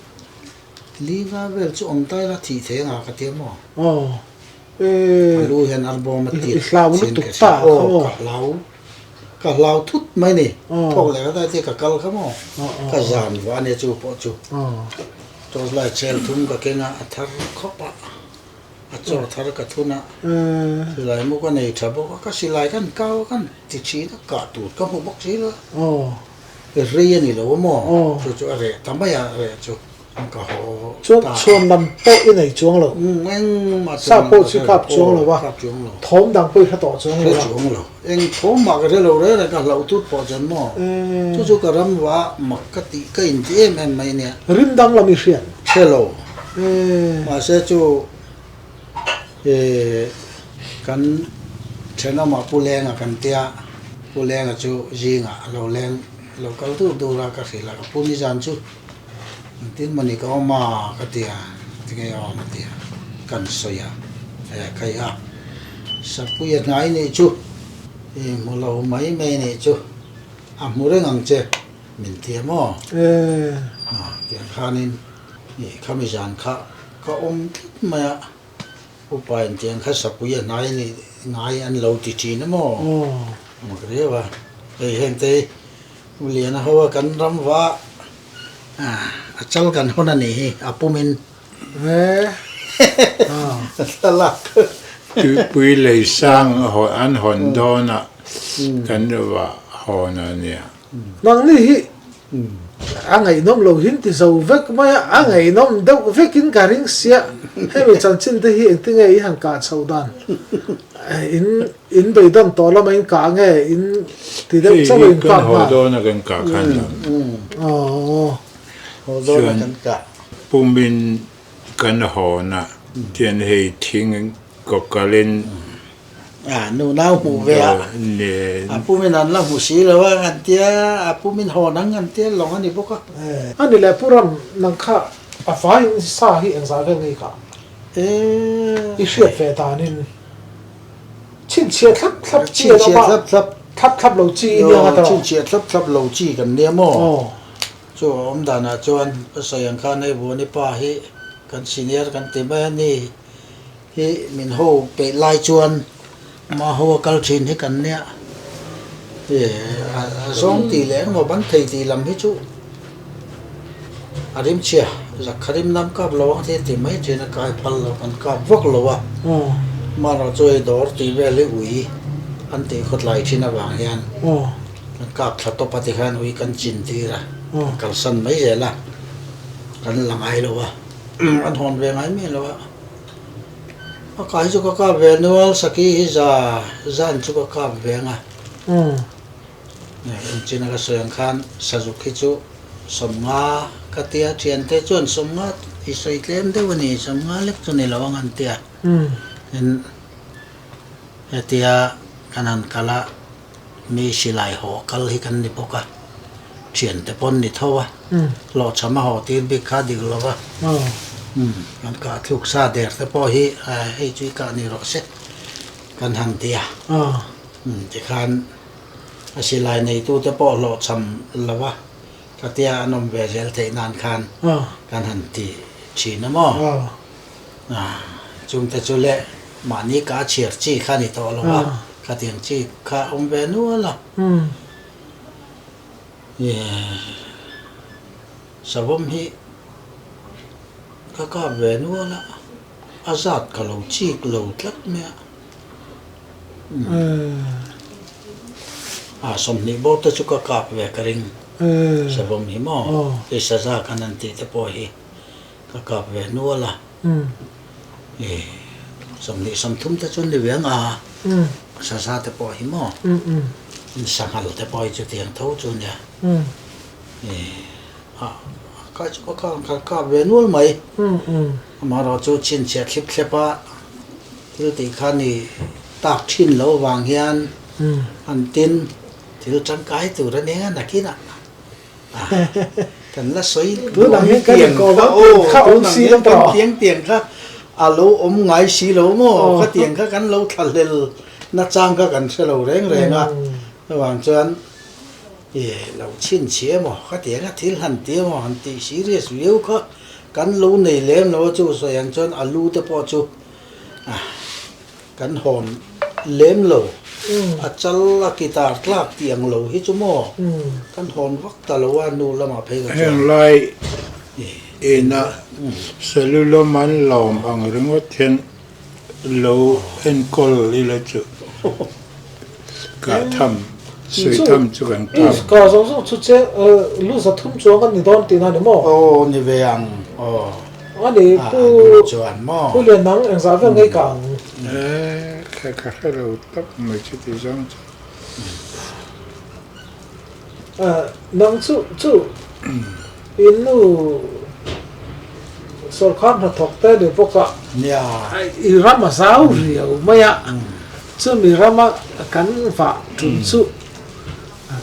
liga vel chu om tai la thi the nga ka te mo lu hen album ma ti lao lu tu ta ka lau thut mai ni thok le ka te ka kal kha mo ka zan wa ne chu po chu to la chel thum ka kenga athar khopa acho thar ka thuna lai mu ka nei thabo ka silai kan kau kan ti chi na ka tu ka mu bok chi lo re ni lo mo chu re tambaya re chu ka ho chuan lam po in nei chuang lo ma sa po chi khap chuang lo wa thom dang poi kha to chuang lo eng thom ma ka lo re ka lo tut po jan mo chu ka ram wa mak ka ti ka in ti em mai ne rim dang lam i hrian hello ma se chu kan chena ma pulenga kan tia pulenga chu jinga lo leng lo ka tu du ra ka khila ka puni jan chu tin mani ka ma ka tia tinga ya ma tia kan soya kai a sa pu ya ngai ne chu mo lo mai me ne chu a mu re ngang che min tia mo ya khanin ni khami jan kha ka om ma upa in tiang kha sapuya ngai an lo ti chi na mo mo kre wa ei heng te lian hawa kan ram wa achal kan hona ni hi apumin talak tu pui lei sang ho an hon dona kan wa hona nia nang ni hi angai nom lo hin ti zo vek mai angai nom deuh vekin ka ring sia hemi chan chin te hi eng nge hang ka chaudan in bei dam to la mai ka nge in ti deuh chaw in ka ho dona kan ka khan ho dona kan ka pumin kan hona tian hei thing ko kalin nu nau mu ve ne apumin an la mu si la wa an tia apumin ho nang an tia long ani boka ani le puram nang kha a fai sa hi eng za ve ngai ka i hriat ve ta nin chin chia thap chia thap lo chi ni nga ta chin chia thap lo chi kan ne mo cho om da na chuan sayang khan nei bu ni pa hi kan senior kan te ba ni hi min ho pe lai chuan mà hoa kal thin hi kan nia song ti le mo ban thei ti lam hi chu arim chia za kharim nam kap lo the ti mai chena kai phal lo kan kap vok lo wa ma ro choi dor ti ve le ui an te khot lai thina wang hian kan kap thla to pati khan ui kan chin ti ra kal san mai je la kan langai lo wa an hon ve ngai me lo wa cái chỗ các về nuôi saki zan chỗ các về nga, chỉ là cái sườn khan Suzuki chỗ sắm nga cái tia chuyện thế chuyện sắm nga thì xây lên thế vấn đề sắm nga lek chỗ này là vang anh tia, nên cái tia cái nan kala mi silai ho kal hi kan ni poka chuyện thế pon ni thua, lo chăm họ tiền bị khá đi lo va. Kan ka thuk sa der te po hi hei chui ka ni ro se kan han tia ti khan asilai nei tu te po lo cham lawa ka tia nom ve zel te nan khan kan han ti chi na mo chung te chule mani ka chiar chi khani to lawa ka tiang chi ka om ve nu la sabom hi các về nữa là azat cả lâu chi lâu thắt mẹ xong ni bố ta chụp các về cái ring sẽ bom hi mò cái sa sa cái nan ti te po hi các về nữa là xong thum ta chun đi về sa sa te po hi mò sang hal te po chu tiang thâu chu nha cái chỗ các về nuôi mày mà rồi chỗ chín chẹt khép á thì tí khăn thì tạc chín lâu vàng hiền ăn tin thì trắng cái từ đó nè là kia nè cần là xoay tiền khao xí lắm đó tiền khác lâu ôm ngay xí lâu mò cái tiền khác gắn lâu thật lên nó trang các gắn xe lâu đấy rồi nè vàng cho anh lâu chín chia mà cái tiếng cái thiên hành tiếng mà hành tỷ serious view có cắn lâu này lên nó chú rồi anh cho anh lưu tới bao chú cắn hồn lên lâu chal la guitar clap tiếng lâu hết chú mò cắn hồn vắt ta lâu anh nu làm apa cái heng lai ina selulo man lom ang ringot hen lâu en kol lila chu cả thầm suy thầm chu kan ta có giống chút chế lúc giờ thum chuông anh đón tiền anh mò ni về ang anh đi chuan mò liền nắng anh giáo viên ngay cả cái lâu tấp mấy chút thì giống nắng chú in nu sổ khăn là thuộc tới được bốc ạ Iran mà giáo nhiều mấy ạ chú mi rama cắn vạ trúng chú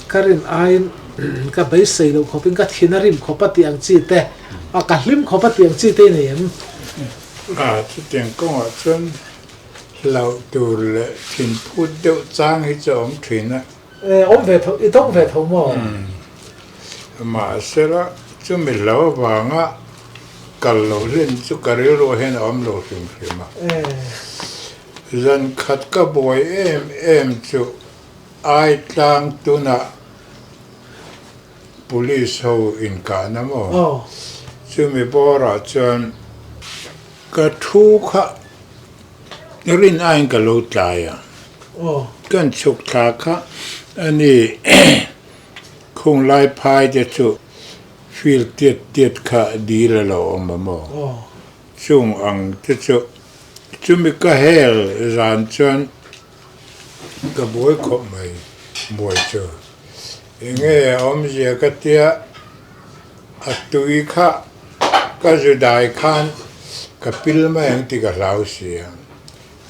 karin ain ka bai sei lo khopin ka thinarim khopa tiang chi te ka hlim khopa tiang chi te ne em chu tiang ko chun lau tu le thin phut deuh chang hi chom thina om ve tho I tong ve tho mo mà sẽ là chúng mình lâu vàng á กันเราเล่นสุกเรียรู้เห็นอมเราถึงขึ้นมาจันขัดก็บ่อยจุไอต่างตัวน่ะ police เขาอินกันนะมั้งซึ่งมีบริษัทกระทุกข์รินไอ้ก็รู้ใจอ่ะกันฉุกทักอันนี้คงไล่พายจะจุฟิลเตียดขาดีแล้วเราออกมาหมดช่วงอังจะจุมีก็เฮลจานจนก็บ่อยขบไม่บ่อยเจอยังไงอมเสียก็เตียอัตุยข้าก็จะได้ขันก็พิลมาอย่างที่ก็เล่าเสีย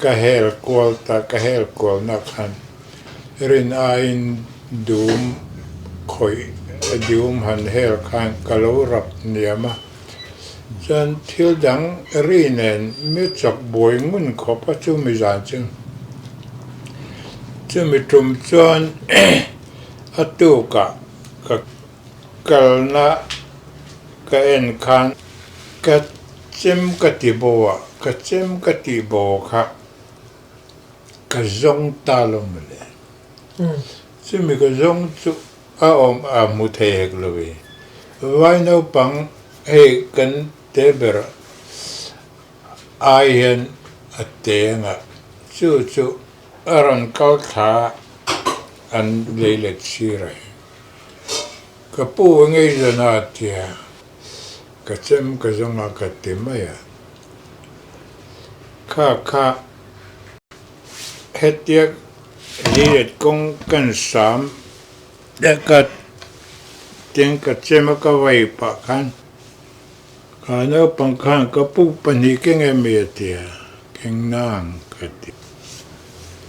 ก็เฮลกอลตาก็เฮลกอลนักขันรินไอ้ดูมคอยดูมหันเฮลขันก็รู้รับเนี่ยมาจนทิลดังรีเนนมีจักบ่อยงุนขบจุมีจานจึงจะมีทุ่มจนอัตุกะกัลนะก็เอ็นขันก็จิมกติโบะก็จิมกติโบค่ะก็จงตาลงมาเลยซึ่งมีก็จงจุอามุเทกเลยไว้ในปังให้กันเตเบรไอเห็นอัตเตงะจุอารันเขาท้าอันเล็กชีไรก็ปูงไงจะน่าเทียก็เช่นก็จงอากัดเต็มไหมอะข้าเฮตียดีเด็ดกงกันสามเด็กก็เต็งก็เช่นก็ไว้ปะกันข้าเนื้อปังคันก็ปูปนิเก่งเมียเทียเก่งนางก็ติ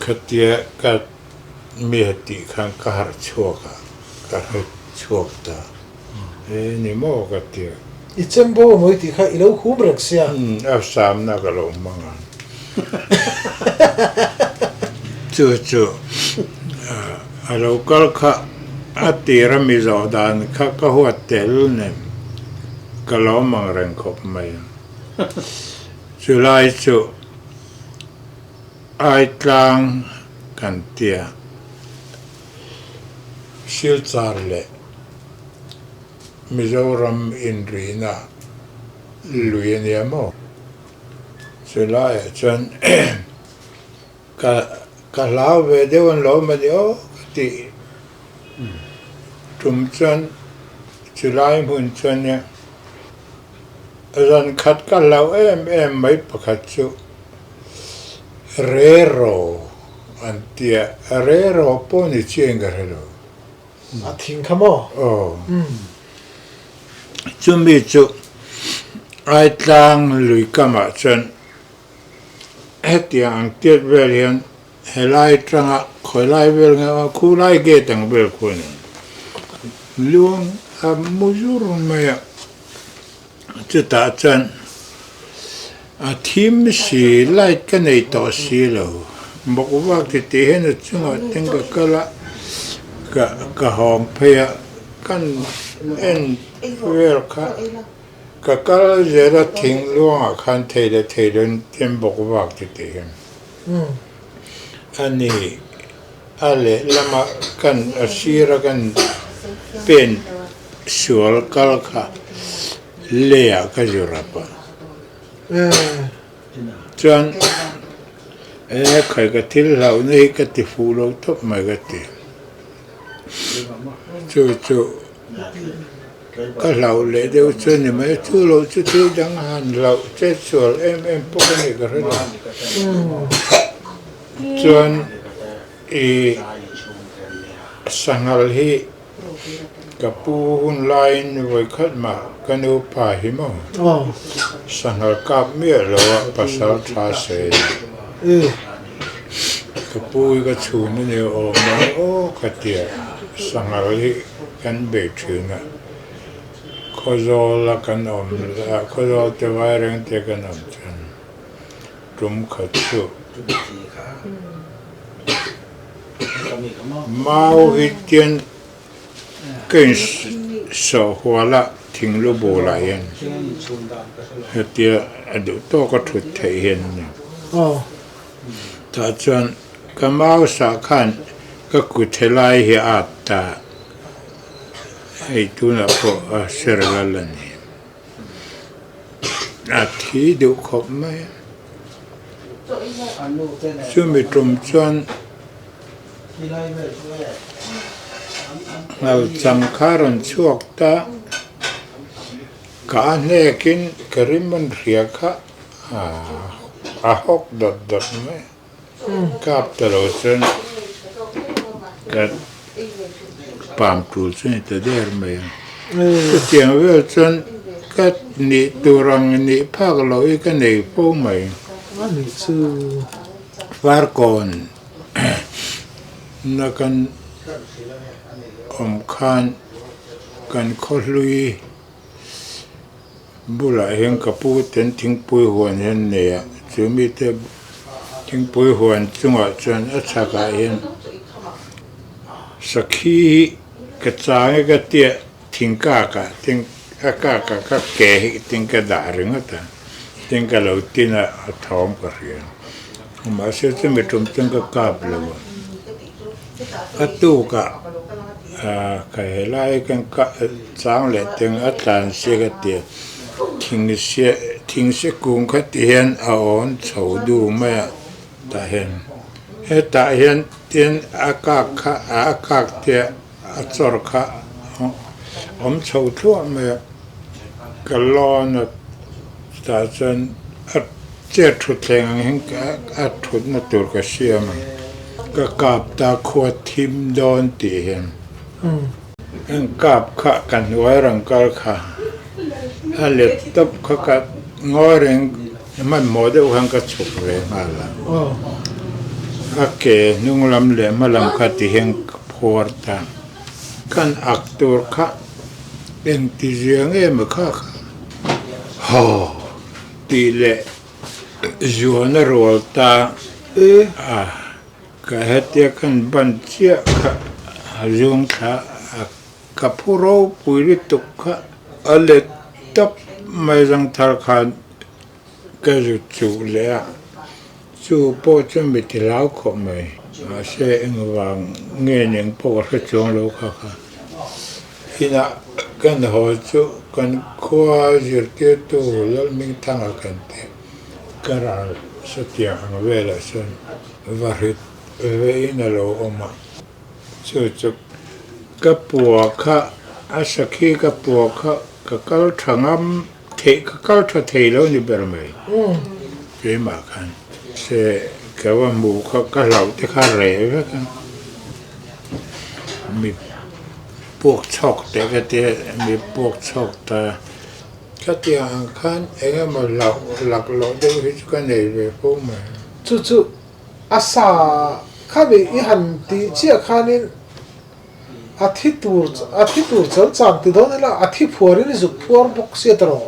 ขัดเทียก็เมียติขันก็หาชัวก็หาชัวตานี่โมก็เทียอีเจมโบมวยที่ข้าอีเราคู่บรักเสียอับสามนักลงมังจู่เราก็ข้าอัตติรามิจอดานข้าก็หัวเตลเนี่ยก็ล้อมังเร่งขบไม่จู่ไล่จู่ไอกลางกันเตียชิลซาร์เล่มิโซรัมอินรีนาลุยเนียโมสุดท้ายจนก็ลาวเวเดวันลาวมาเดียวที่ทุ่มจนสุดท้ายหุ่นจนเนี่ยรันขัดกันเราไม่ประคัดจุเรโรอันเตียเรโรปนิเชียงกันเลยอาทิงขโมจุมีจุไอตังลุยกมาจนเฮตียงเตียเวลียนเฮไลตังะคอยไลเวลงะคูไลเกตังเบลคนลวงมุจุรุนมาจุตาจันทีมสีไลกันในต่อสีเราบอกว่าที่เห็นจุงติงก็ละก็หอมเพียกันเอ็นเวลค่ะก็จะได้ทิ้งล่วงคันเทเดเนเต็มบอกว่าที่เห็นอันนี้อะไรละมากันสีระกันเป็นสวลกัลค่ะเลี้ยก็จะรับจนใครก็ที่เราเนี่ยก็ที่ฟูเราทุกไม่ก็ที่จู่ก็เราเลยเดี๋ยวจนนี่ไม่จู่เราจู่ดังหันเราเจ็ดส่วนพวกนี้ก็รู้จนสังหารที่กับปูหุ่นลายไว้ขัดมากันอุปาหิมสังหารกับเมียเราภาษาทาเสกับปูก็ชูนี่เนี่ยโอ้มาโอ้ขัดเดียสังหารที่กันเบิดถึงอ่ะข้อโจละกันอมข้อโจจะไว้เรื่องเตกันอมจนรุมขัดชูมาวิเทียนกินสหัวละเท ทิ้งรูโบไหลยันเตียอดุโตก็ถุดเทียนอ๋อถ้าจนก็มาสักขันก็กุเทลายเฮียอัตตาให้ตุนพอเสรลันนี่อาทิดูขบไหมช่วยมีตรงจนเราจำคารนช่วงตาการเนกินกริมันเรียกหกดดไหมกับตลอดจนก็ปามตูจนจะได้ไหมก็เตียงเวลจนก็นี่ตัวรังนี่ภาคเราอีกก็นี่พวกไหมอันนี้ชื่อฟาร์กอนนักการคานกันขลุยบุหรี่เห็นกับปูเต็นทิ้งปุยหัวเห็นเนี่ยจะมีแต่ทิ้งปุยหัวจังหวะจนอัศกาเห็นสักขีกระจายกระเตียทิ้งกากะทิ้งกากะก็แก่ทิ้งกระดาษเรื่องต่างทิ้งกระเหลาตีน่ะท้องกระเรียนมาเสียจะไม่ตรงจังก็กลับเลยว่าอัตุกะใครไล่กันก็สร้างเลยถึงอัตราเสียกเตียทิ้งเสียกุงขัดเห็นเอาอ่อนเฉาดูไม่ตาเห็นตาเห็นเตียนอากาศเตียอัศรค่ะเฉาทั่วไม่กลอนตาจนเจ้าทุดแรงเห็นก็ทุดนัตัวก็เสียมันก็กาบตาขวดทิมโดนตีเห็นกาบขะกันไว้รังกาลค่ะเล็ดตับขะกัดงอเรงมันหมดเอาหังกระฉุกเลยมาละก็เกนุ่งลำเหลมาลำขัดที่เห็นพอร์ตากันอักตัวขะเป็นที่เสียงมขะฮ่อตีเละจวนโรลตาก็เหตุกันบันเชียค่ะจงท่ากับผู้เราปุยตุกะเล็ดตับไม่ยังทาร์ขันก็จะจูเล่จูโปจนไม่ติลาวขโมยเสียงวางเงี้ยหนึ่งพวกเขาจงโลกค่ะที่น่ะกันหัวจูกันขวาจุดเกิดตัวแล้วมีทางกันเตะกระไรสติอังเวลาส่วนวาริตเวีนโลอมาจุดกับปัวข้าอาศัยกับปัวข้ากับกัลถังเทกับกัลถังเทแล้วนี่เป็นไหมเกี่ยมากันเสกว่าหมูข้าก็เหล่าที่ข้าเร่กันมีพวกชอกแต่ก็เตะมีพวกชอกแต่ก็เตียงคันเองมาหลักหลอกดูที่กันในเว็บพวกมันจู่ๆอาสาข้าไปอีหันตีเชี่ยข้านี่อาทิตย์ตัวจังจังติดโดนแล้วอาทิตย์พัวนี่จุกพัวบุกเสียตลอด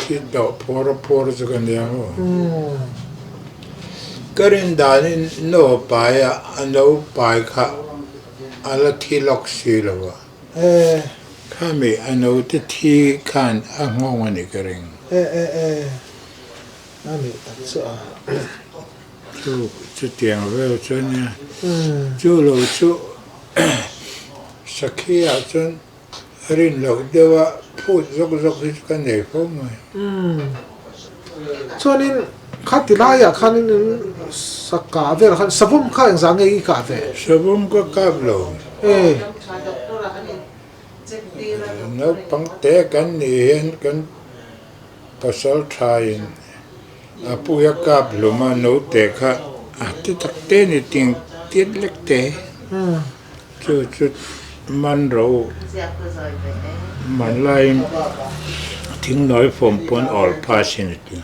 ที่ดอกพัวจะกันเดียวก็เรื่องด้านนี้โน้ไปอันโน้ไปค่ะอะไรที่ล็อกสีแล้ววะข้ามีอันโน้ที่ขันอ่างงวันนี้ก็เรื่องนั่นนี่ตัดเสื้อจุดเตียงเวลจนเนี่ยจู่เราจู่สักขี้อาจนรินหลอกเดียวว่าพูดรกที่กันไหนพวกมันช่วงนี้ข้าติลายข้านี่สักกาเวลข้าสบุมข้าอย่างสังเกตกาเวสบุมก็กาบลงนับปังเตะกันนี่เห็นกันภาษาไทยผู้ยักษ์กับลมาโนเตะค่ะที่ตักเตนี่ติงติดเล็กเตะจุดมันเรามันไล่ทิ้งน้อยผมปนออลพาชินติ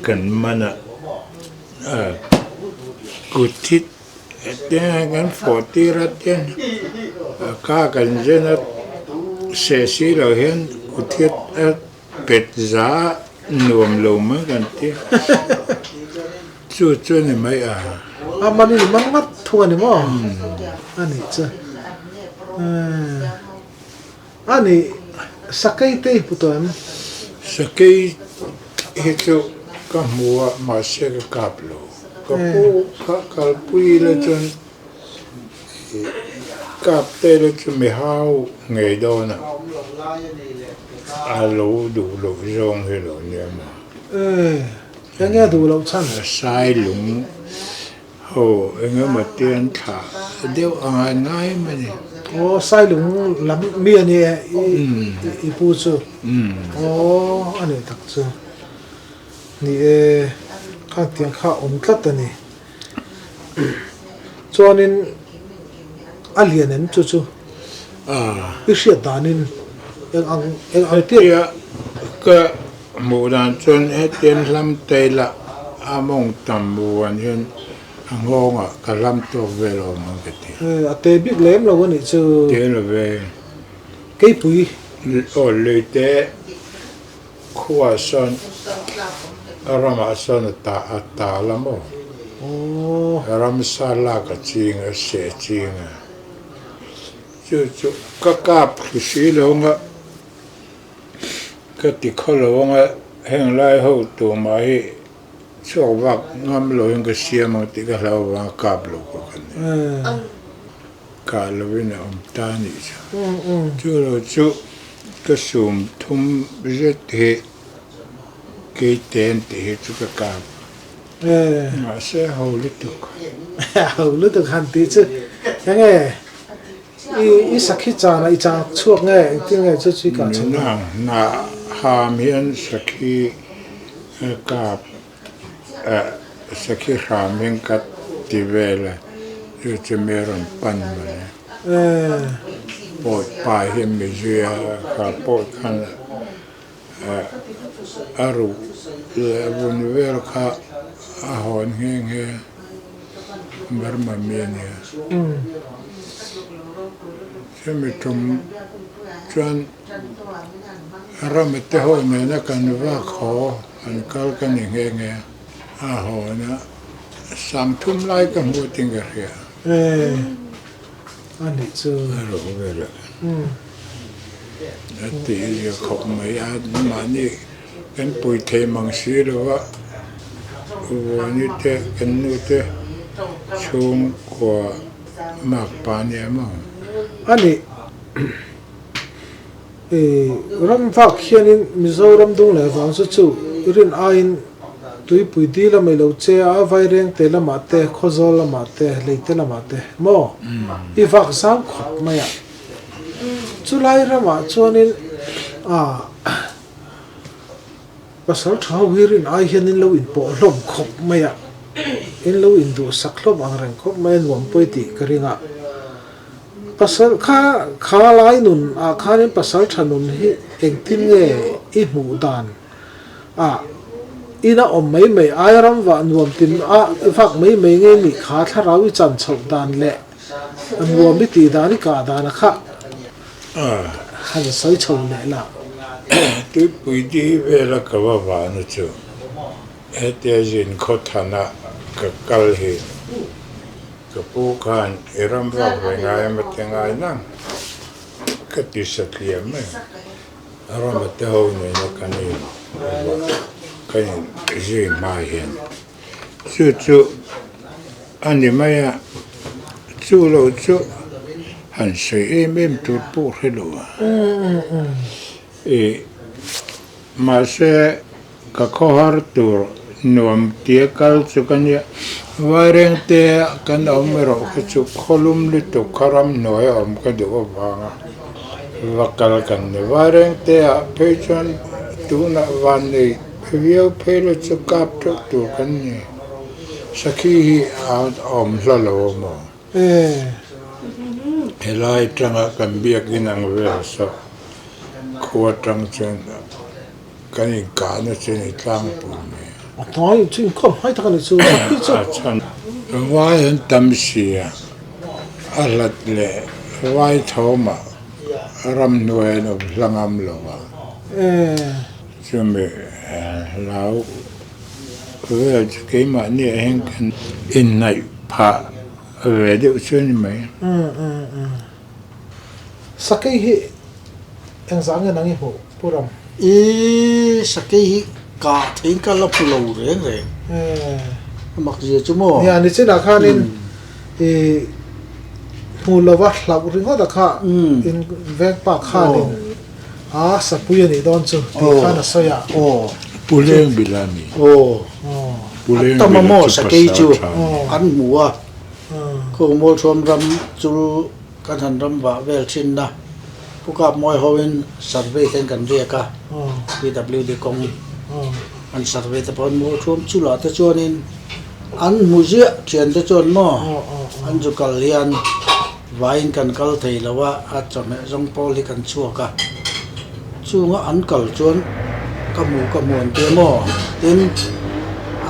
กันมันกุฏิเดี๋ยวกันฝอตีรัดเย็นข้ากันเจนเสียสีเราเห็นกุฏิเป็ดจ้านวมลงเหมือนกันที่จู่นี่ไม่มันนี่มันมัดทวนนี่มั้งอันนี้จ้ะ ani sakai te puton Sakay ito kamua masya ka kaplo. Kapo kalpui la chun kapte la chun mihaw ngay do na alo du lo zong hilo niya ma. yang nghe đủ lâu chăn Sai lung ho nga matian tha deu ang ngay ma ni. ô sai lùng lắm miền này i pu chu ô anh ấy thật chứ ni các tiếng khác ổn cắt này cho nên anh liền em chu chu cái chuyện đó nên anh tiếc Ya ka mudan chun eten lam te la among tambuan yun ang ngonga kalam to velo mang kati. à tê biết lém là cái này chứ Te la ve cái bụi o le te khuwa son arama son ta la mo ô ram sa la ka chinga se chinga chu ka kap si lo nga ka ti kholo nga heng lai ho to mai cho vak ngam lo yung ka siya mang ti ka lau wang kap lo ko kan ka lo wina ta ni cha chu lo chu ka sum thum je te ke ten te chu ka kap ma se ho li tu hầu lứa được hàn tí chứ yang nghe i sakhi cha na i cha chuộc nghe tiếng nghe chứ cả chừng na ha mian sakhi kap sakhi ramen kat ti vela yu che meron pan ma po pa him me jia ka po kan aru le bun ver kha a hon heng he bar ma mien ya che me tum chuan ram te ho me na kan va kho an kal kan nge nge a ho na sam thum lai ka mu ting ga ya anh ấy chứ ro ve la ti ya khop mai a ma ni kan pui the mang si ro wa wo ni te kan nu te chung ko mak pa ni ma anh ấy ram phak hian in Mizoram dung le wang su chu rin ain tui pui di la mai lo che a vai reng te la ma te khozol la ma te le te la ma te mo i vak sam khop ma ya chu lai ra ma chuanin pasal thau hirin ai hian in lo in po hlom khop ma ya in lo in du sak hlom ang reng khop ma en wam poi ti ka ringa pasal kha lai nun khanin pasal thanun hi engtin nge i mu dan ina om mai airam wa nuam tin ifak mai nge ni kha tharawi chan chho dan le nuam bi ti dani ka dana kha han sai chho le la tu pui di ve la ka wa nu chu ete jin kho thana ka kal hi ka pu khan iram va ve ngai ma te ngai nang ka ti sa klia me aram te ho ne na ka ni ka ni ji ma hian chu ani ma ya chu lo chu han sei em tu pu he lo ma se ka kho har tur nuam tie kal chu kan ya wareng te kan omero chu kholum li tu kharam noi om ka do wa wakal kan ne wareng te a pechon tu na van ni phio phelo chu kap tu kan ni sakhi hi out om la lo mo helai tanga kan biak in ang ve so khua trăng chen cái cả nó trên tlang pu me nói chuyện không hay thằng này chú biết chứ chan vai hen tam sia alat le vai thoma ram noe no langam lo wa chu me lao ve cái mà ni hen kan in nai pha về điệu chuyên mấy sakai hi eng za nge nangi ho puram e sakei ka thing ka la pulo reng reng mak je chu mo ya ni china khanin e hulawa hlau ringo da kha in vek pa khanin a sapuya ni don chu ti khana soya puleng bilani puleng tamamo sakei chu an muwa ko mol thom ram chu kan han ram wa vel chin na puka moi hoin survey ten kan ria ka PWD kong an survey te pon mol thom chu la te chuanin an muzia thian te chuan mo an ju kal lian vain kan kal thei lawa a chome jong poli kan chuaka chunga an kal chuan kamuan te mo tin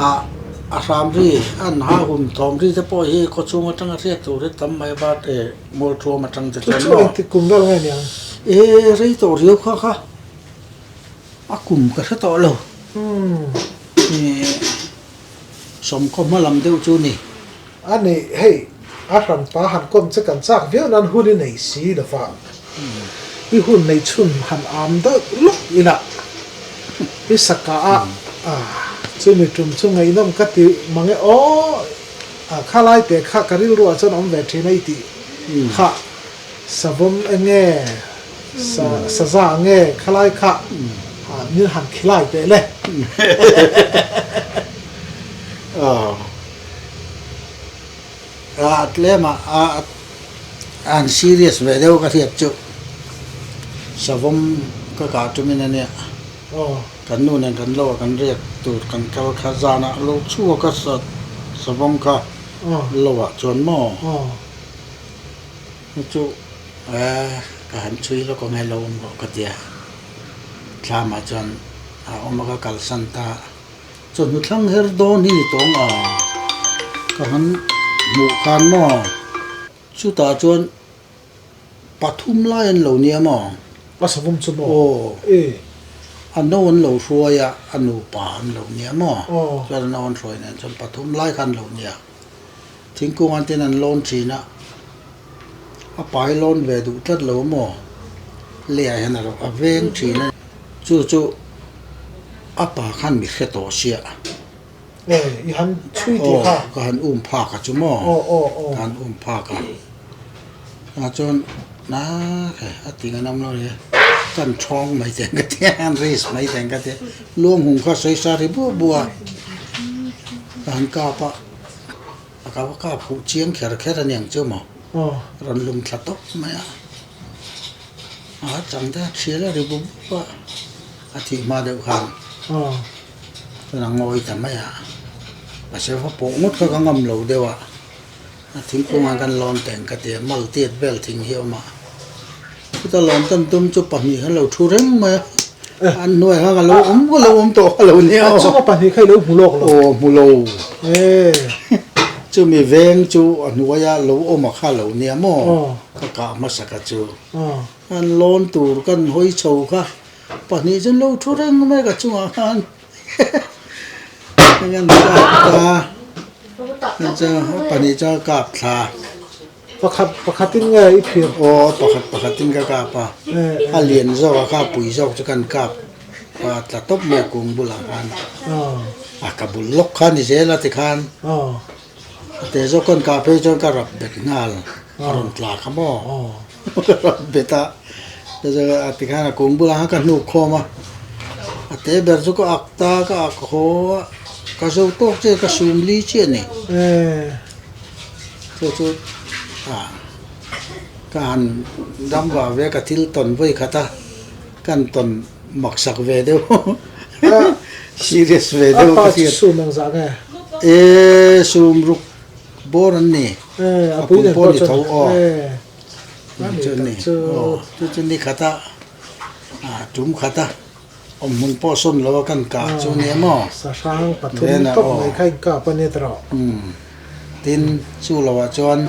a ramri an ha hum thom ri te po hi ko chunga tanga ria tu re tam mai ba te mol thom ma tang te chuan chu mo ti kum dal nge nya e rei to rio kha a kum ka tha to lo ni som ko ma lam deu chu ni ani hey a ram pa han kom che kan chak veo nan hu ni nei si da fa i hun nei chun han am da luk ina i saka a chu mi tum chu ngai nom ka ti mange o a khalai te kha karil ru a chon om ve the nei ti kha savom enge sa za nge khalai kha ni han khilai te le atlema an serious ve deu ka thiat chu savom ka tu min ania kan nu nen kan lo kan riak tu kan kal khazana lo chu ka savom ka lo wa chon mo chu ka han chui lo ko ngai lo mo ka tia thama chon oma ka kal santa chon nu thang her do ni tong ka han mu kan mo chu ta chon pathum lain lo nia mo a savom chu mo anon lo hruaya anu pa an lo nia mo chuan anon hroi nen chon pathum lai khan lo nia thingkung an tin an lon thina a pai lon ve du tat lo mo le a hen a veng thina chu a pa khan mi khe to sia i han chui ti kha ka han pha ka chu mo kan pha ka na chon na khe a tinga nam lo le kan chong mai ten ka te an ris mai ten ka te luang hung kha sei sa ri bu bua kan ka pa ka phu chiang kher kher an yang chu mo ran lum thla tok mai a chang da chela ri bu pa a thi ma de khan na ngoi ta mai a se fa po ngot ka ngam lo dewa a thing ko ngan kan lon teng ka te mal tiet bel thing hi ma ta lon tan tum chu pa ni han lo thu reng ma an noi ha ga lo to lo ne chu pa ni khai lo mu lok lo mu lo chu mi veng chu anuaya lo o ma kha lo ne mo ka ma sa ka chu an lon tur kan hoi chou kha pa ni chen lo thu reng ma ka chu han ngan ta pani cha kap tha pakhatin nge i phir pakhatin ka pa alien zo ka pui zo chu kan kap pa ta top me kung bula kan ka bul lok khan ni zela ti khan te zo kon ka pe jo ka rap bet ngal ron tla khamo beta te zo ati khan kung bula ka nu khoma te ber zo ko akta ka kho ka zo tok che ka sum li che ni chu kan dam wa ve ka til ton voi khata kan ton mak sak ve deu serious ve deu ka ti su nang za nge sum ruk bor an ni a pui ne po ni tho chu ni khata tum khata mun po son lo kan ka chu ne mo sa sang pathum tok mai khai ka pa ne tra tin chu lo wa chon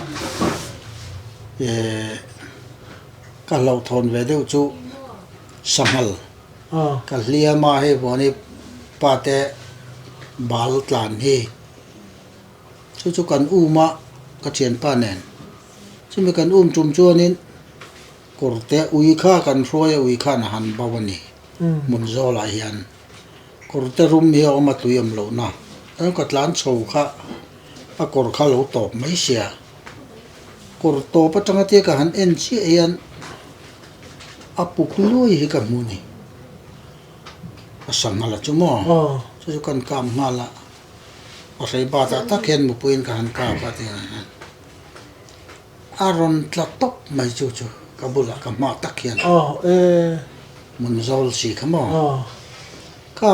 ka lo thon ve deu chu samal ka lia ma he boni pa te bal tlan hi chu kan ma ka chen pa nen chu me kan chum chuanin kurte ui kha kan hruai ui kha na han bawani mun zo la hian kurte rum hi oma tuyam lo na an ka tlan chho kha a kor kha lo top mai sia kur to pa tanga te ka han en chi hian a puklui hi ka muni a sangala chumo chu kan kam ngala a sei ba ta ta khen mu puin ka han ka pa te aron tla top mai chu chu kabula ka ma ta khen mun zol si khamo ka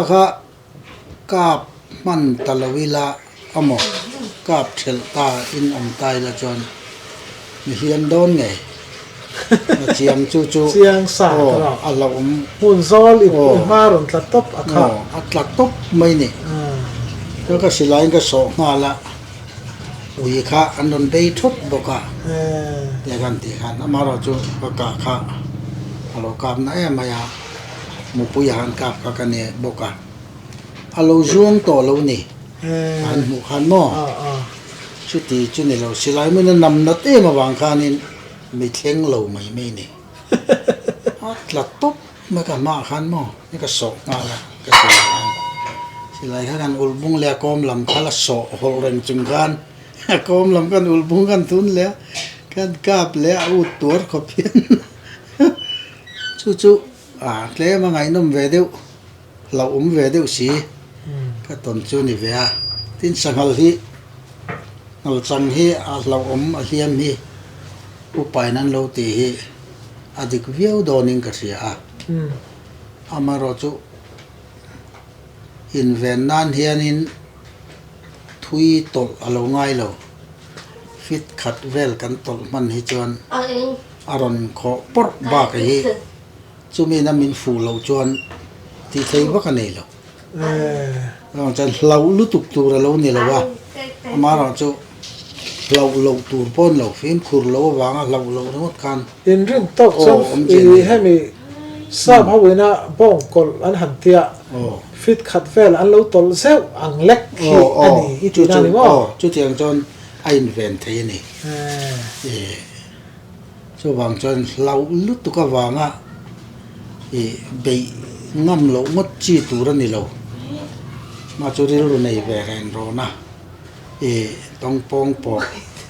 kap man talawila amo kap thel ta in om tai la chon mi hian don nge chiang chu chu chiang sa ala mun zol i maron tla top akha atla top mai ni ka silai ka so ngala ui kha anon bei thot boka ya gan ti khan amaro chu ka kha alo kap na ya maya mu pu ya han kap ka ne boka alo zuang to lo ni an mu khan mo chu ti chu ne lo silai mun nam na te ma wang khanin mi thleng lo mai mai ni atla top ma ka ma khan mo ni ka so ngala ka silai kha kan ulbung le kom lam khala so hol reng chung khan kom lam kan ulbung kan tun le kan kap le u tur kho phian chu chu tle ma ngai nom ve deu lo ve deu si ka ton chu ni ve a tin sangal hi ngal chang hi a lo a hiam hi u pai nan lo ti hi adik viau doning ka sia a amaro chu in ven nan hian in thui tol alo ngai lo fit khat vel kan tol man hi chuan aron kho por ba ka hi chumi na min fu lo chuan ti thei ba ka nei lo chan lau lu tuk tur lo ni lo wa amaro chu lau tur pon lo fin khur lo wanga lau no kan in rin tok so i hemi sam hawina bong kol an hantia fit khat vel an lo tol seu ang lek khi ani itu na ni mo chu tiang chon ain ven thei ni chu wang chon lau lu tu ka wanga be ngam lo ngot chi tur ni lo ma chu ri lu nei ve ren ro na tong pong po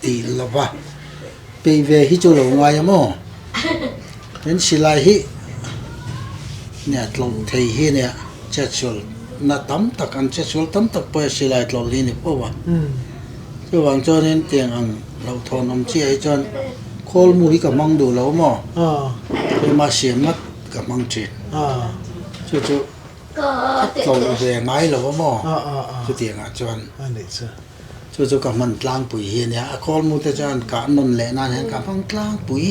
ti lava pe ve hi chu lo ngai mo nen silai hi ne tlong thei hi ne chachul na tam tak an chachul tam tak po silai tlol hi ni po wa chu wang chon nen tiang ang lo thon om chi ai chon khol mu hi ka mang du lo mo pe ma siam mat ka mang chi chu chu tlol ve ngai lo mo chu tiang a chon ani cha chu ka man tlang pui hi ne a khol mu te chan ka non le na hen ka phang tlang pui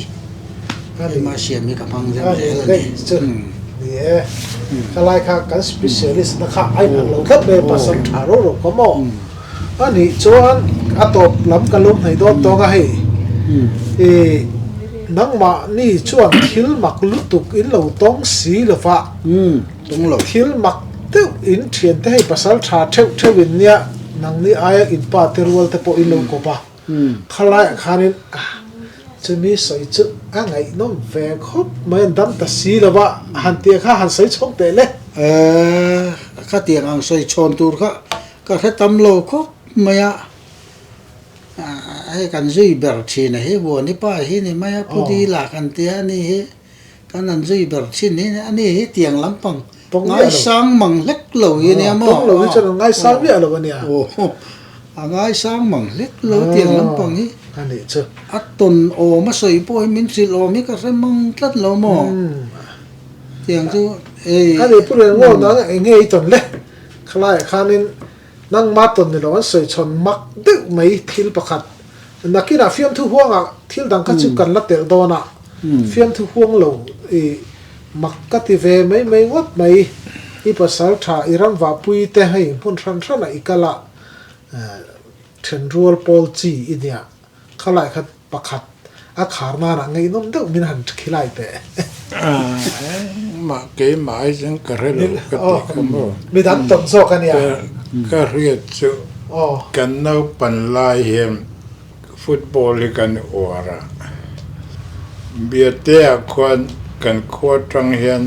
ani ma siam mi ka phang jam le ni kalai kha kan specialist na kha ai na lo thap be pasam tharo ro ko mo ani chuan atop lam kalum nei do to ga he nang ma ni chuan thil mak lutuk in lo tong si lo fa tong lo thil mak te in thian te hei pasal tha thewin nia nang ni aya in pa terwal te po in lo ko pa khalai khanin chumi soi chu angai nom ve khop mai dam ta si lawa han te kha han sai chok te le kha tiang ang soi chon tur kha ka kha tam lo khop maya ai kan zui ber chi na he bo ni pa hi ni maya pudi la kan te ani he kan an zui ber chi ni ani he tiang lampang ngai sang mang lek lo hi ni mo tong lo hi chu ngai sang ya lo nia ngai sang mang lek lo tiang lampang hi ani chu aton o ma soi poi min sil o mi ka re mang tlat lo mo tiang chu ani pure ngo na ngei ton le khlai khanin nang ma ton ni lo an soi chon mak de mai thil pakhat nakina fiam thu huanga thil dang ka chu kan la tel do na fiam thu huang lo mak ka ti ve mai ngot mai i pasal tha iram wa pui te hai hun ran na ikala then rual pol chi idia khalai khat pakhat a kharna na ngai nom de min han khilai te ma ke mai jang ka re lo ka ti mo mi dan tong so kan ya ka riat chu kan no pan lai hem football kan ora เบียเตะควรกันโคตรังเฮียน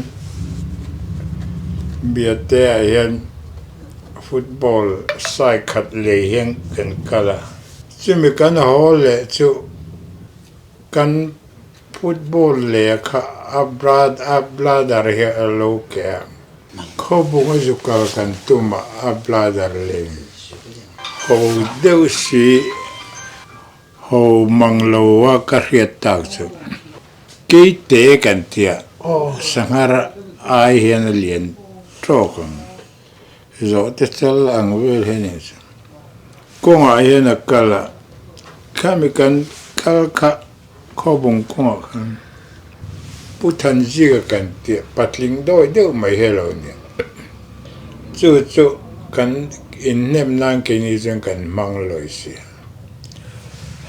เบียเตะเฮียนฟุตบอลใส่ขัดเลยเฮียนกันกะละซึ่งมีกันฮอลเลยจุกันฟุตบอลเลยค่ะอับลาดาร์เฮียโลกะเขาบอกว่าจุกันกันตุมาอับลาดาร์เลยเขาเดือดสิเขามังโลว่าก็เรียดตักจุกี่เตะกันเทียสังหารไอเฮียนเลียนโตกันโจทย์จะลอังเวลเฮนิสกงไอเฮียนกะละข้ามีกันกะข้อบงกงกันผู้ทันจีกันเทียปัดลิงโดยเดียวไม่เฮโลเนี่ยจู่กันอินเนมนางกินิจังกันมังลอยเสีย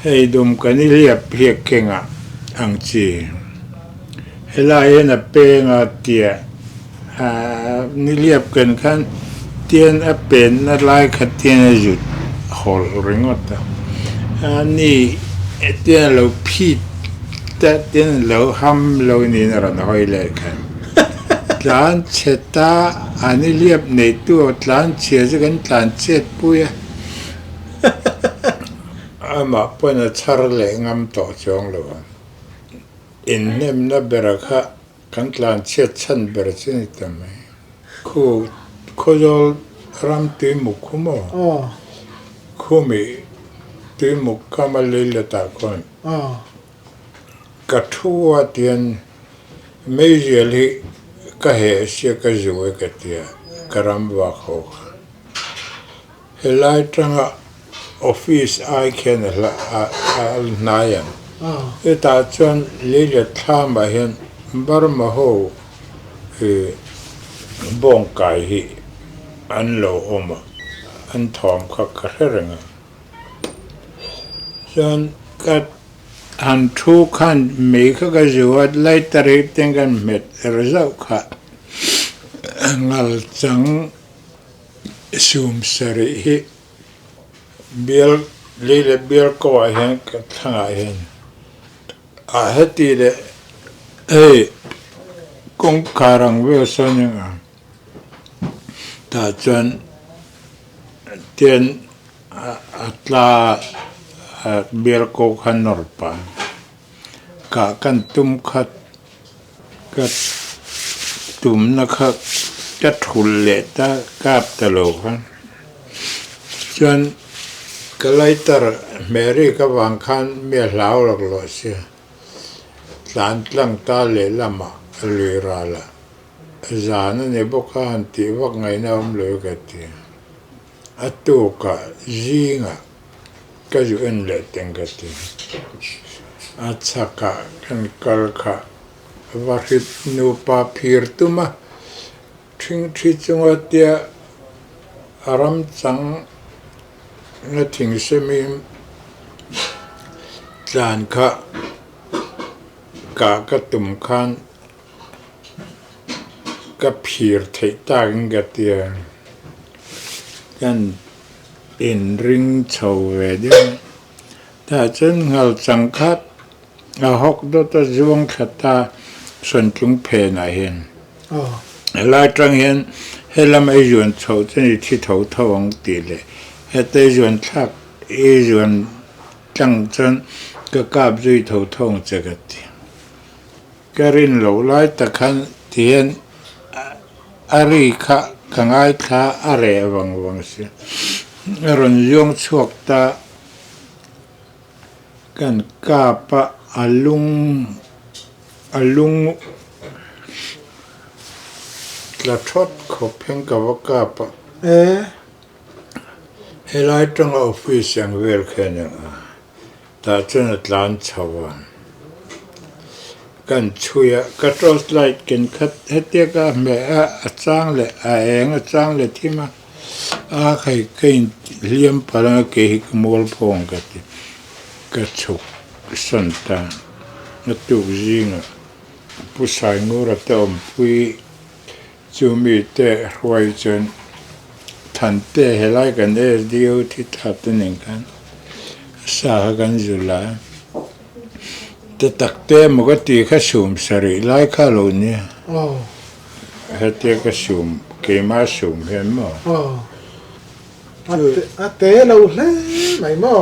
ให้ดุมกันนี่เรียบเพียกเก่งอังจีเฮลาเอ็นเปงเตียนี่เรียบกันขันเตียนเป็นอะไรขัดเตียนจุดหอลริงอตนี่เตียนเราพิดแต่เตียนเราห้ามเรานี่นรันหอยเลยกันหลานเชตาอันนี้เรียบในตัวหลานเชื่อจะกันหลานเช็ดปุยมาปนชาร์เลงามต่อจงเลยอินเนมนับเบรกะกันหลานเช็ดชันเบรชนิดทำไมคูจอลรำตีมุกโมคูมีตีมุกกามาเลลตาคนกัทหัวเตียนไม่เจลิก็เหเสียก็จวยกันเตียกรำว่าเขาเฮลัยจังออฟฟิศไอแค่นั้นละนายตาจวนเลี้ยทามไปเห็นบารมาโฮบงไก่อันโลอมอันทอมขักกระเริงจนกัดอันทุกขันมีข้ก็จวดไล่ตรีติงกันเม็ดเรื่องข้างาจังซูมสรีฮิเบียลลีเลเบียลก็เห็นกับทางเห็นเหตุเดกงการังเวสนิงตาจนเตียนอัตลาเบียลโกขันนอร์ปากากันตุมขัดกัดตุมนักจะทุลเลตากาบตลกจนก็เลยตระเมริกาวังคันเมียลาวหลักลอเสียหลานตั้งตาเลลมาลุยราละจานนี่บุคคลที่ว่าไงน้ำเลยกันที่อัตุกะจีงะก็อยู่อันเล็กตั้งกันที่อัศกะกันกัลกะว่าฮิตนูปาพิรตุมาทิ้งที่จังหวัดเดียอารมณ์จังนั่นทิ้งเสมีจานค่ะกะตุ่มขันกับผีร์ไทยตางกันเดียกันอินริงชาวเวเดียถ้าฉันหัลสังคัดหกดตัวจวงขัดตาส่วนจุงเพนเห็นลายจังเห็นเฮลามไอจวนชาวที่นี่ที่เท่าทองตีเลยเฮตไอจวนทักไอจวนจังจนก็กาบจุยเท่าทองจะกันทีการินเหลาไล่ตะคันเทียนอาริขะขังไอท้าอะไรวังเสียรอนยงชวกตากันกาปะอลุงละทอดขบเพ่งกับว่ากาปะเฮลัยจังออฟฟิศยังเวลแค่นี้แต่จนหลานชาวบ้านกันช่วยกระโดดไล่กันคัดให้เตี้ยก็แม่จ้างเลยเองจ้างเลยที่มาใครเลี้ยงปลาเกหิกมอลพงกันที่กระชุกสันตานนัตุกจิงผู้ชายงูระตอมปุยจูมีเตะรวยจนทันเตะให้ไล่กันเดียวที่ทัดตัวหนึ่งกันสากันจุลา te tak te mo ka ti kha sum sari lai kha lo ni oh ha te ka sum ke ma sum hen mo oh ate lo le mai mo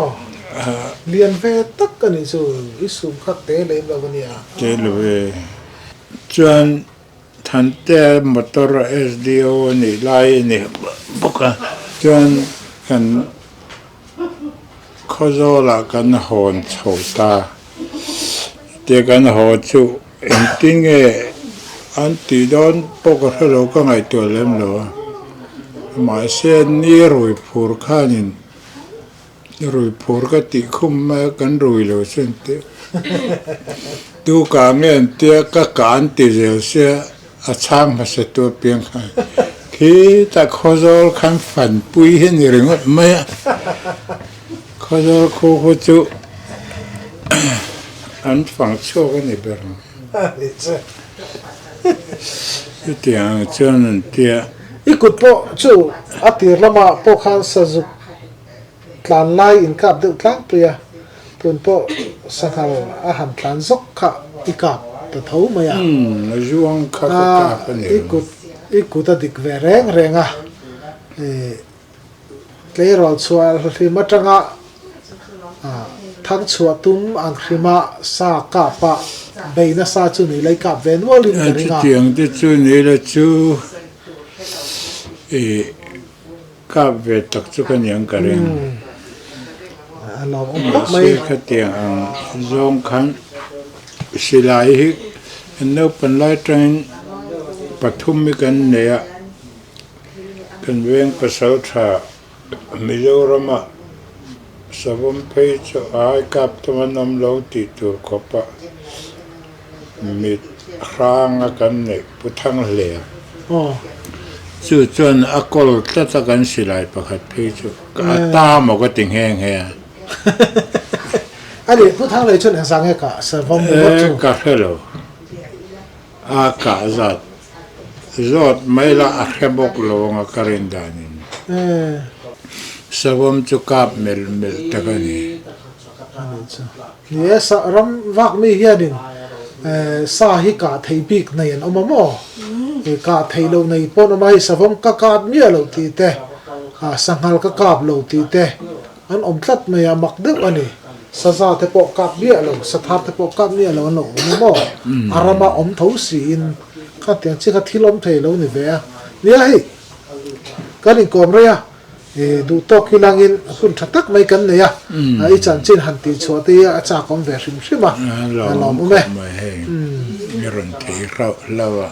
liền về tất cả những số ít số khác tế lên vào bên nhà te lo ve chuan than te motor SDO ni lai ni boka chuan kan kho la kan hon chho ta te kan ho chu en ting e an ti don pok lo ka ngai to lem lo ma se ni roi phur khanin roi phur ka ti khum ma kan roi lo sen te tu ka ngen te ka kan ti zel se a chang ma se to piang kha khi ta khozol khan fan pui hen ringot ma khozol kho chu an phang cho cái này bер cái tiếng chân anh tia ít cột bộ chú à tiền lắm mà bộ khăn sử dụng tlan lai in cáp được tlan bia tuần bộ sang hàng à hàm tlan dốc cả ít cáp từ thấu mà ya nó ruộng khá khá cái này ít cột ta địch về reng à cái rồi xóa thì mất trăng à thằng xóa túm ăn khi mà sa cáp à bây na sa chú này lấy cáp về nó liền cái anh này tiếng cái chú này là chú cáp về tập chú cái những cái này lòng ông mà bốc sẽ mấy cái tiếng ruộng khăn xí lại hi anh nấu phần lại trên bắt thum mi cái này kan veng pasal tha Mizoram sabam phei cho ai kap tamanam lo ti tur kopa mit rang kan ne puthang le oh chu chuan akol ta kan silai pakhat phei chu ka ta mo ka ting heng he anh ấy thằng này chuyện hàng sáng hay cả sản phẩm một chút ka hello a ka zat zot mai la a khebok lo nga karindanin sabam chu kap mel takani yes ram vak mi hianin sa hi ka thei bik nei an omamo e ka thei lo nei pon mai savom ka kap mi lo ti te a sanghal ka kap lo ti te an om tlat me ya mak deuh ani sa te po kap mi lo sa thap te po kap mi lo no mo arama om tho si in ka tiang chi ka thilom thei lo ni ve ni hi kan in kom re ya du to kilangin hun thatak mai kan ne ya ai chan chin han ti choti a cha kom ve rim rim ma lo lo mo me me he mi ron thei lawa